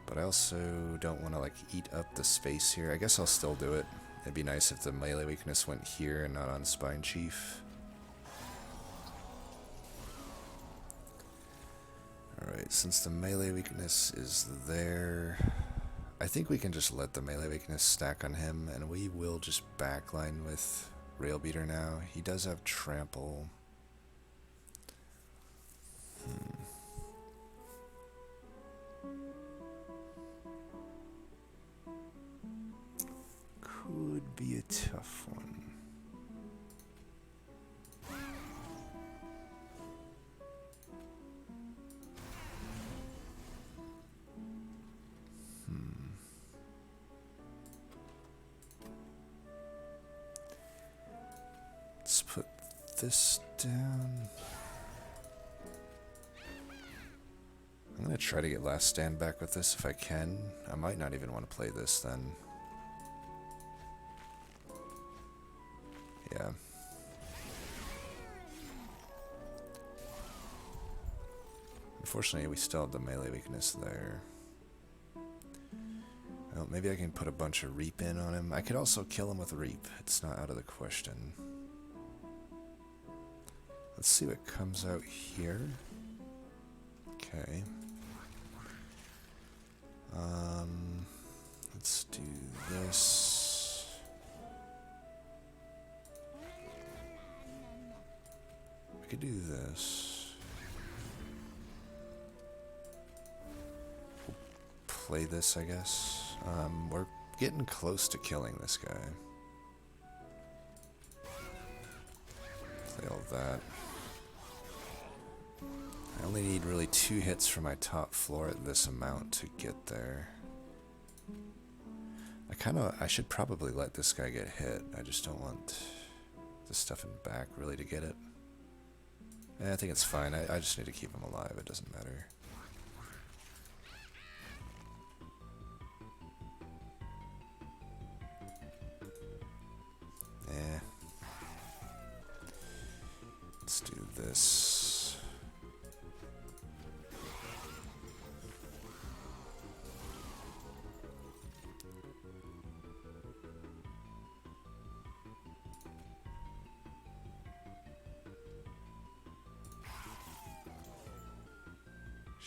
But I also don't want to like eat up the space here. I guess I'll still do it. It'd be nice if the melee weakness went here and not on Spine Chief. Alright, since the melee weakness is there, I think we can just let the melee weakness stack on him, and we will just backline with Railbeater now. He does have trample. Could be a tough one. Let's put this down. I'm gonna try to get last stand back with this if I can. I might not even want to play this then. Yeah. Unfortunately, we still have the melee weakness there. Well, maybe I can put a bunch of Reap in on him. I could also kill him with Reap. It's not out of the question. Let's see what comes out here. Okay. Let's do this. We could do this. We'll play this, I guess. We're getting close to killing this guy. Play all that. I only need really 2 hits from my top floor at this amount to get there. I should probably let this guy get hit. I just don't want the stuff in back really to get it. I think it's fine. I just need to keep him alive. It doesn't matter. Let's do this.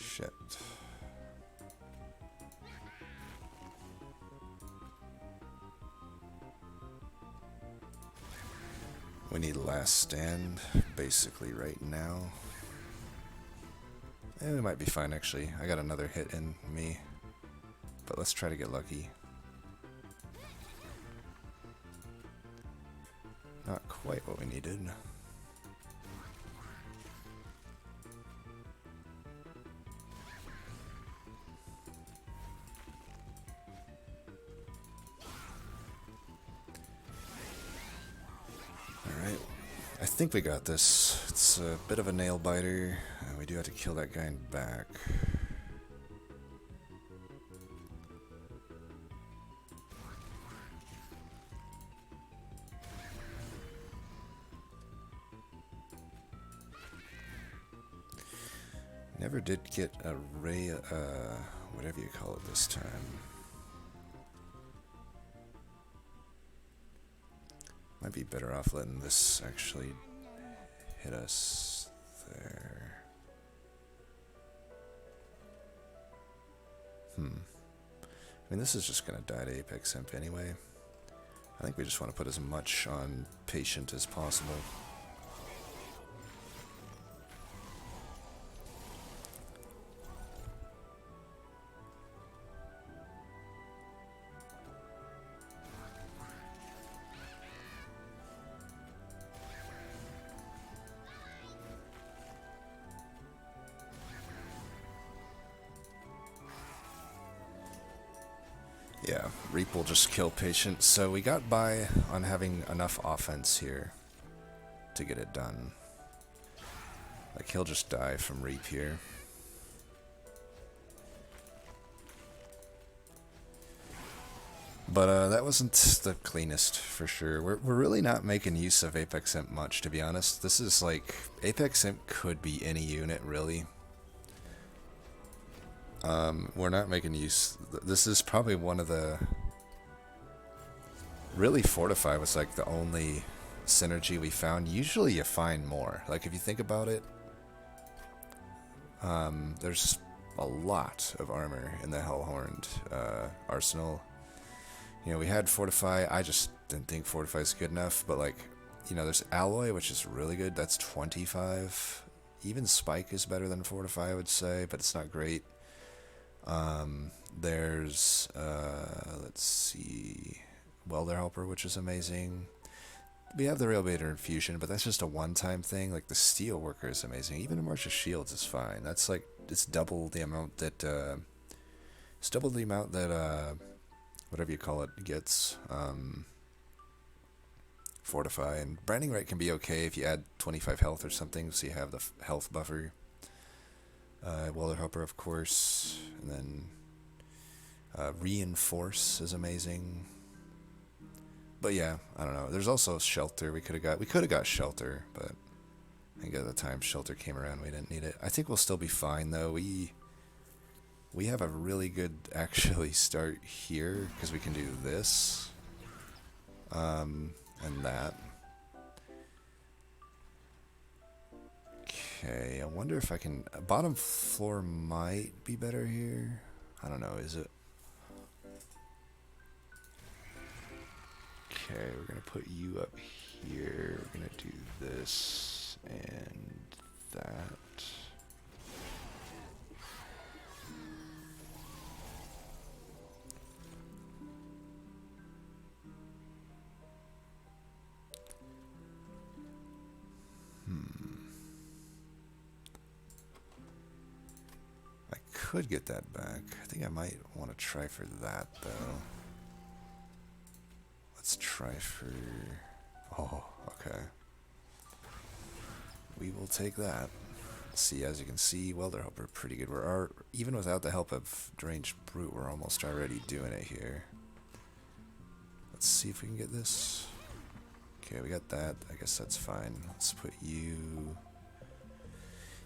Shit. We need last stand basically right now. We might be fine actually. I got another hit in me. But let's try to get lucky. Not quite what we needed. I think we got this. It's a bit of a nail biter. We do have to kill that guy in back. Never did get a whatever you call it this time. Might be better off letting this actually hit us there. I mean, this is just going to die to Apex Imp anyway. I think we just want to put as much on Patient as possible. Yeah, Reap will just kill Patient, so we got by on having enough offense here to get it done. Like, he'll just die from Reap here. But that wasn't the cleanest, for sure. We're really not making use of Apex Imp much, to be honest. This is like, Apex Imp could be any unit, really. We're not making use. This is probably one of the. Really, Fortify was like the only synergy we found. Usually, you find more. Like, if you think about it, there's a lot of armor in the Hellhorned arsenal. You know, we had Fortify. I just didn't think Fortify is good enough. But, like, you know, there's Alloy, which is really good. That's 25. Even Spike is better than Fortify, I would say, but it's not great. There's, let's see, Welder Helper, which is amazing. We have the Railbeater Infusion, but that's just a one-time thing. Like, the Steel Worker is amazing. Even a March of Shields is fine. That's like, it's double the amount that, whatever you call it, gets, Fortify. And Branding Rate can be okay if you add 25 health or something, so you have the health buffer. Welder Helper, of course, and then Reinforce is amazing. But yeah, I don't know. There's also Shelter. We could have got Shelter, but I think at the time Shelter came around, we didn't need it. I think we'll still be fine though. We have a really good actually start here because we can do this, and that. Okay, I wonder if I can. Bottom floor might be better here. I don't know, is it? Okay, we're gonna put you up here. We're gonna do this and that. Could get that back. I think I might want to try for that though. Let's try for. Oh, okay. We will take that. See, as you can see, Welder Helper pretty good. Even without the help of Deranged Brute, we're almost already doing it here. Let's see if we can get this. Okay, we got that. I guess that's fine. Let's put you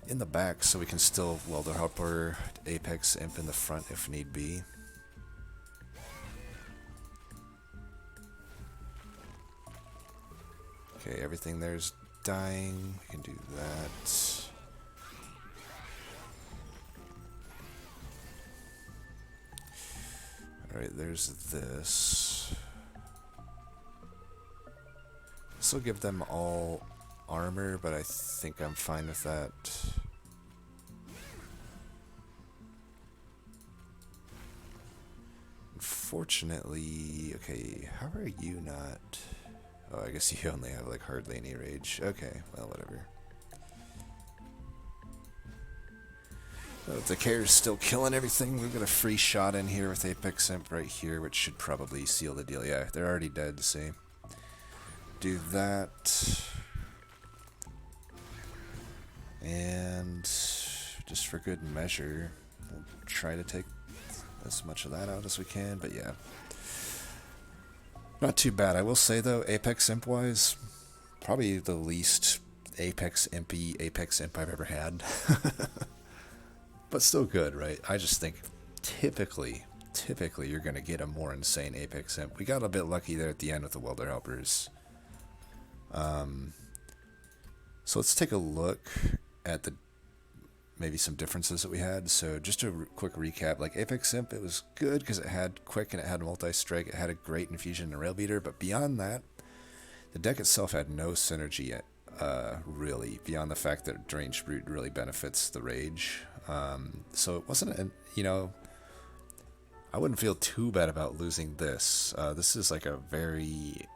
in the back so we can still Welder Helper, Apex Imp in the front if need be. Okay, everything there's dying. We can do that. Alright, there's this. This will give them all armor, but I think I'm fine with that. Unfortunately, okay, how are you not? Oh, I guess you only have like hardly any rage. Okay, well, whatever. Well, Decayer's still killing everything. We've got a free shot in here with Apex Imp right here, which should probably seal the deal. Yeah, they're already dead, see. Do that. And just for good measure, we'll try to take as much of that out as we can, but yeah. Not too bad. I will say though, Apex Imp wise, probably the least Apex Imp I've ever had. But still good, right? I just think typically you're going to get a more insane Apex Imp. We got a bit lucky there at the end with the Welder Helpers. So let's take a look at the maybe some differences that we had. So just a quick recap, like Apex Imp, it was good because it had quick and it had multi-strike. It had a great infusion and Railbeater, but beyond that, the deck itself had no synergy yet, really, beyond the fact that Deranged Brute really benefits the Rage. So it wasn't, I wouldn't feel too bad about losing this. This is like a very...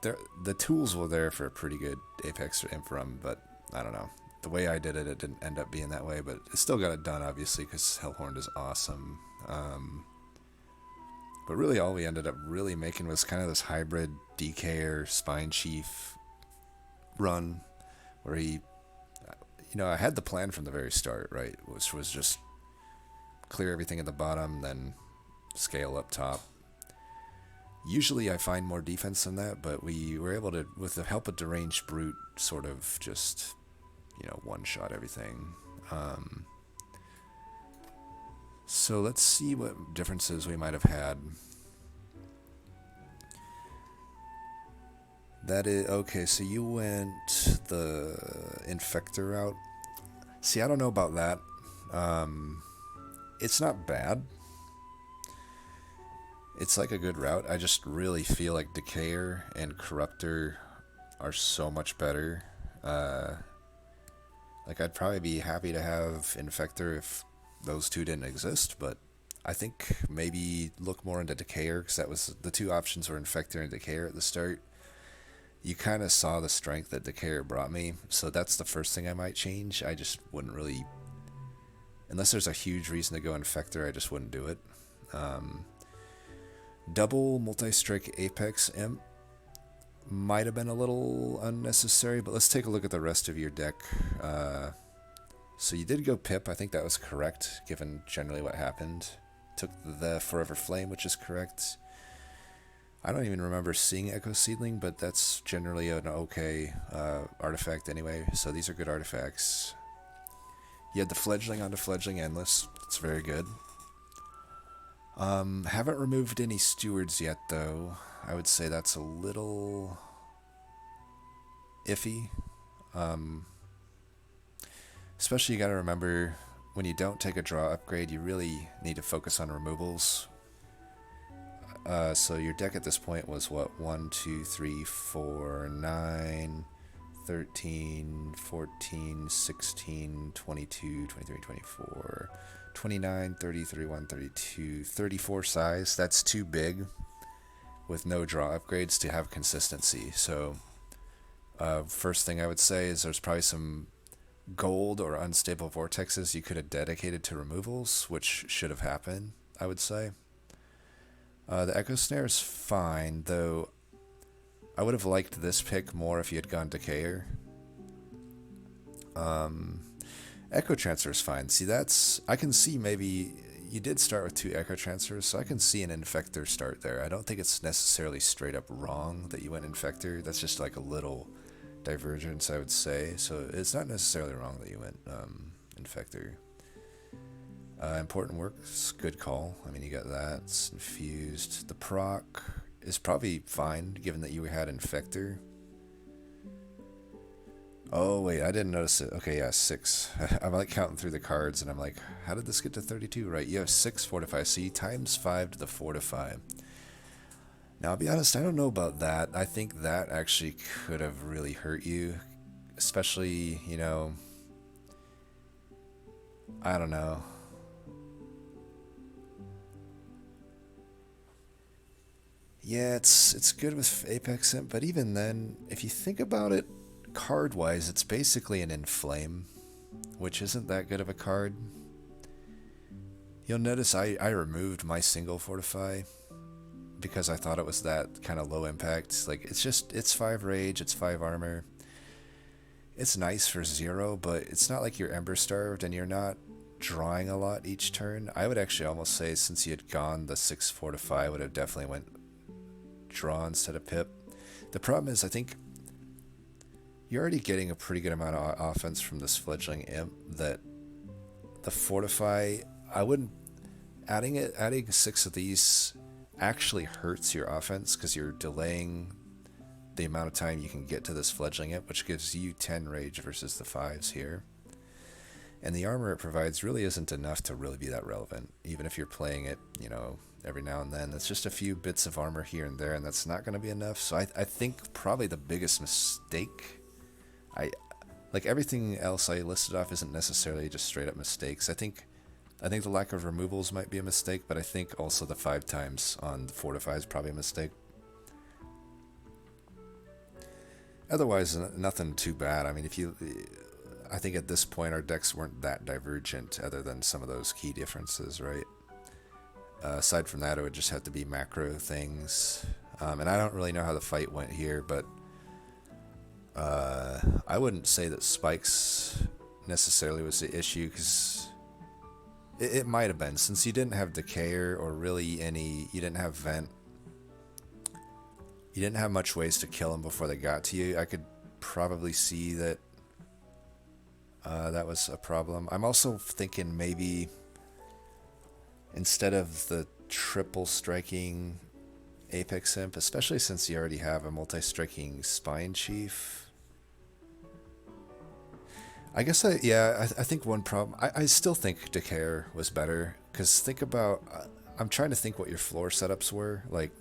The tools were there for a pretty good Apex Imp run, but I don't know. The way I did it, it didn't end up being that way, but it still got it done, obviously, because Hellhorn is awesome. But really all we ended up really making was kind of this hybrid Decayer Spine Chief run, where he, I had the plan from the very start, right, which was just clear everything at the bottom, then scale up top. Usually I find more defense than that, but we were able to, with the help of Deranged Brute, sort of just, one-shot everything. So let's see what differences we might have had. That is, okay, so you went the Infector route. See, I don't know about that. It's not bad. It's like a good route. I just really feel like Decayer and Corruptor are so much better. Like, I'd probably be happy to have Infector if those two didn't exist, but I think maybe look more into Decayer, because that was the two options were Infector and Decayer at the start. You kind of saw the strength that Decayer brought me, so that's the first thing I might change. I just wouldn't really, unless there's a huge reason to go Infector, I just wouldn't do it. Double multi-strike Apex Imp might have been a little unnecessary, but let's take a look at the rest of your deck. So you did go Pip. I think that was correct, given generally what happened. Took the Forever Flame, which is correct. I don't even remember seeing Echo Seedling, but that's generally an okay artifact anyway, so these are good artifacts. You had the Fledgling onto Fledgling Endless. It's very good. Haven't removed any Stewards yet, though. I would say that's a little iffy. Especially you gotta remember, when you don't take a draw upgrade, you really need to focus on removals. So your deck at this point was what? 1, 2, 3, 4, 9, 13, 14, 16, 22, 23, 24, 29, 30, 31, 32, 34 size. That's too big with no draw upgrades to have consistency. So first thing I would say is there's probably some gold or unstable vortexes you could have dedicated to removals, which should have happened, I would say. The Echo Snare is fine, though I would have liked this pick more if you had gone Decayer. Echo Transfer is fine. See, I can see maybe you did start with 2 Echo Transfers, so I can see an Infector start there. I don't think it's necessarily straight up wrong that you went Infector. That's just like a little divergence, I would say. So it's not necessarily wrong that you went Infector. Important Works, good call. I mean, you got that. It's Infused. The proc is probably fine, given that you had Infector. Oh, wait, I didn't notice it. Okay, yeah, 6. I'm like counting through the cards, and I'm like, how did this get to 32? Right, you have 6 Fortify. So you times 5 to the Fortify. Now, I'll be honest, I don't know about that. I think that actually could have really hurt you. Especially, I don't know. Yeah, it's good with Apex Imp, but even then, if you think about it, card-wise, it's basically an Inflame, which isn't that good of a card. You'll notice I removed my single Fortify because I thought it was that kind of low impact. Like, it's 5 Rage, it's 5 Armor. It's nice for 0, but it's not like you're Ember Starved and you're not drawing a lot each turn. I would actually almost say, since you had gone the 6 Fortify, I would have definitely went draw instead of Pip. The problem is, I think you're already getting a pretty good amount of offense from this Fledgling Imp, that the Fortify, I wouldn't adding 6 of these actually hurts your offense because you're delaying the amount of time you can get to this fledgling imp, which gives you 10 rage versus the 5s here. And the armor it provides really isn't enough to really be that relevant, even if you're playing it, every now and then. It's just a few bits of armor here and there, and that's not going to be enough. So I think probably the biggest mistake, like everything else I listed off isn't necessarily just straight up mistakes. I think the lack of removals might be a mistake, but I think also the 5 times on the Fortify is probably a mistake. Otherwise, nothing too bad. I mean, I think at this point our decks weren't that divergent other than some of those key differences, right? Aside from that, it would just have to be macro things. And I don't really know how the fight went here, but I wouldn't say that spikes necessarily was the issue, because it might have been, since you didn't have Decayer or really you didn't have Vent. You didn't have much ways to kill them before they got to you. I could probably see that that was a problem. I'm also thinking maybe instead of the triple striking Apex Imp, especially since you already have a multi-striking Spine Chief, I guess I think one problem, I still think Decayer was better, because think about, I'm trying to think what your floor setups were. Like,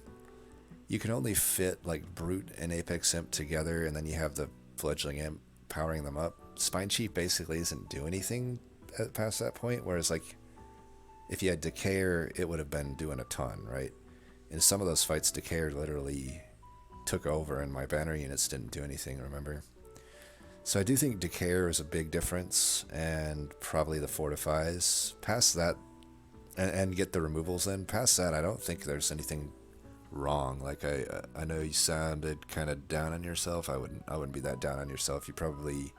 you can only fit like Brute and Apex Imp together, and then you have the Fledgling Imp powering them up. Spine Chief basically doesn't do anything past that point, whereas like if you had Decayer, it would have been doing a ton, right? In some of those fights, Decayer literally took over and my banner units didn't do anything, remember? So I do think Decayer is a big difference, and probably the Fortifies. Past that, and get the removals in. Past that, I don't think there's anything wrong. Like I know you sounded kind of down on yourself. I wouldn't be that down on yourself. You probably,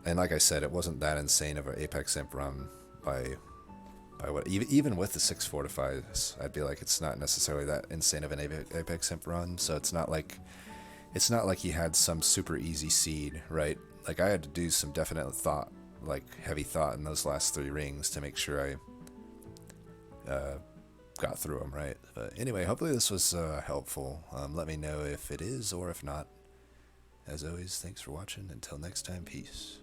and like I said, it wasn't that insane of an Apex Imp run by what, even with the 6 Fortifies, I'd be like, it's not necessarily that insane of an Apex Imp run. So it's not like you had some super easy seed, right? Like I had to do some definite thought, like heavy thought in those last 3 rings to make sure I got through them, right? But anyway, hopefully this was helpful. Let me know if it is or if not. As always, thanks for watching. Until next time, peace.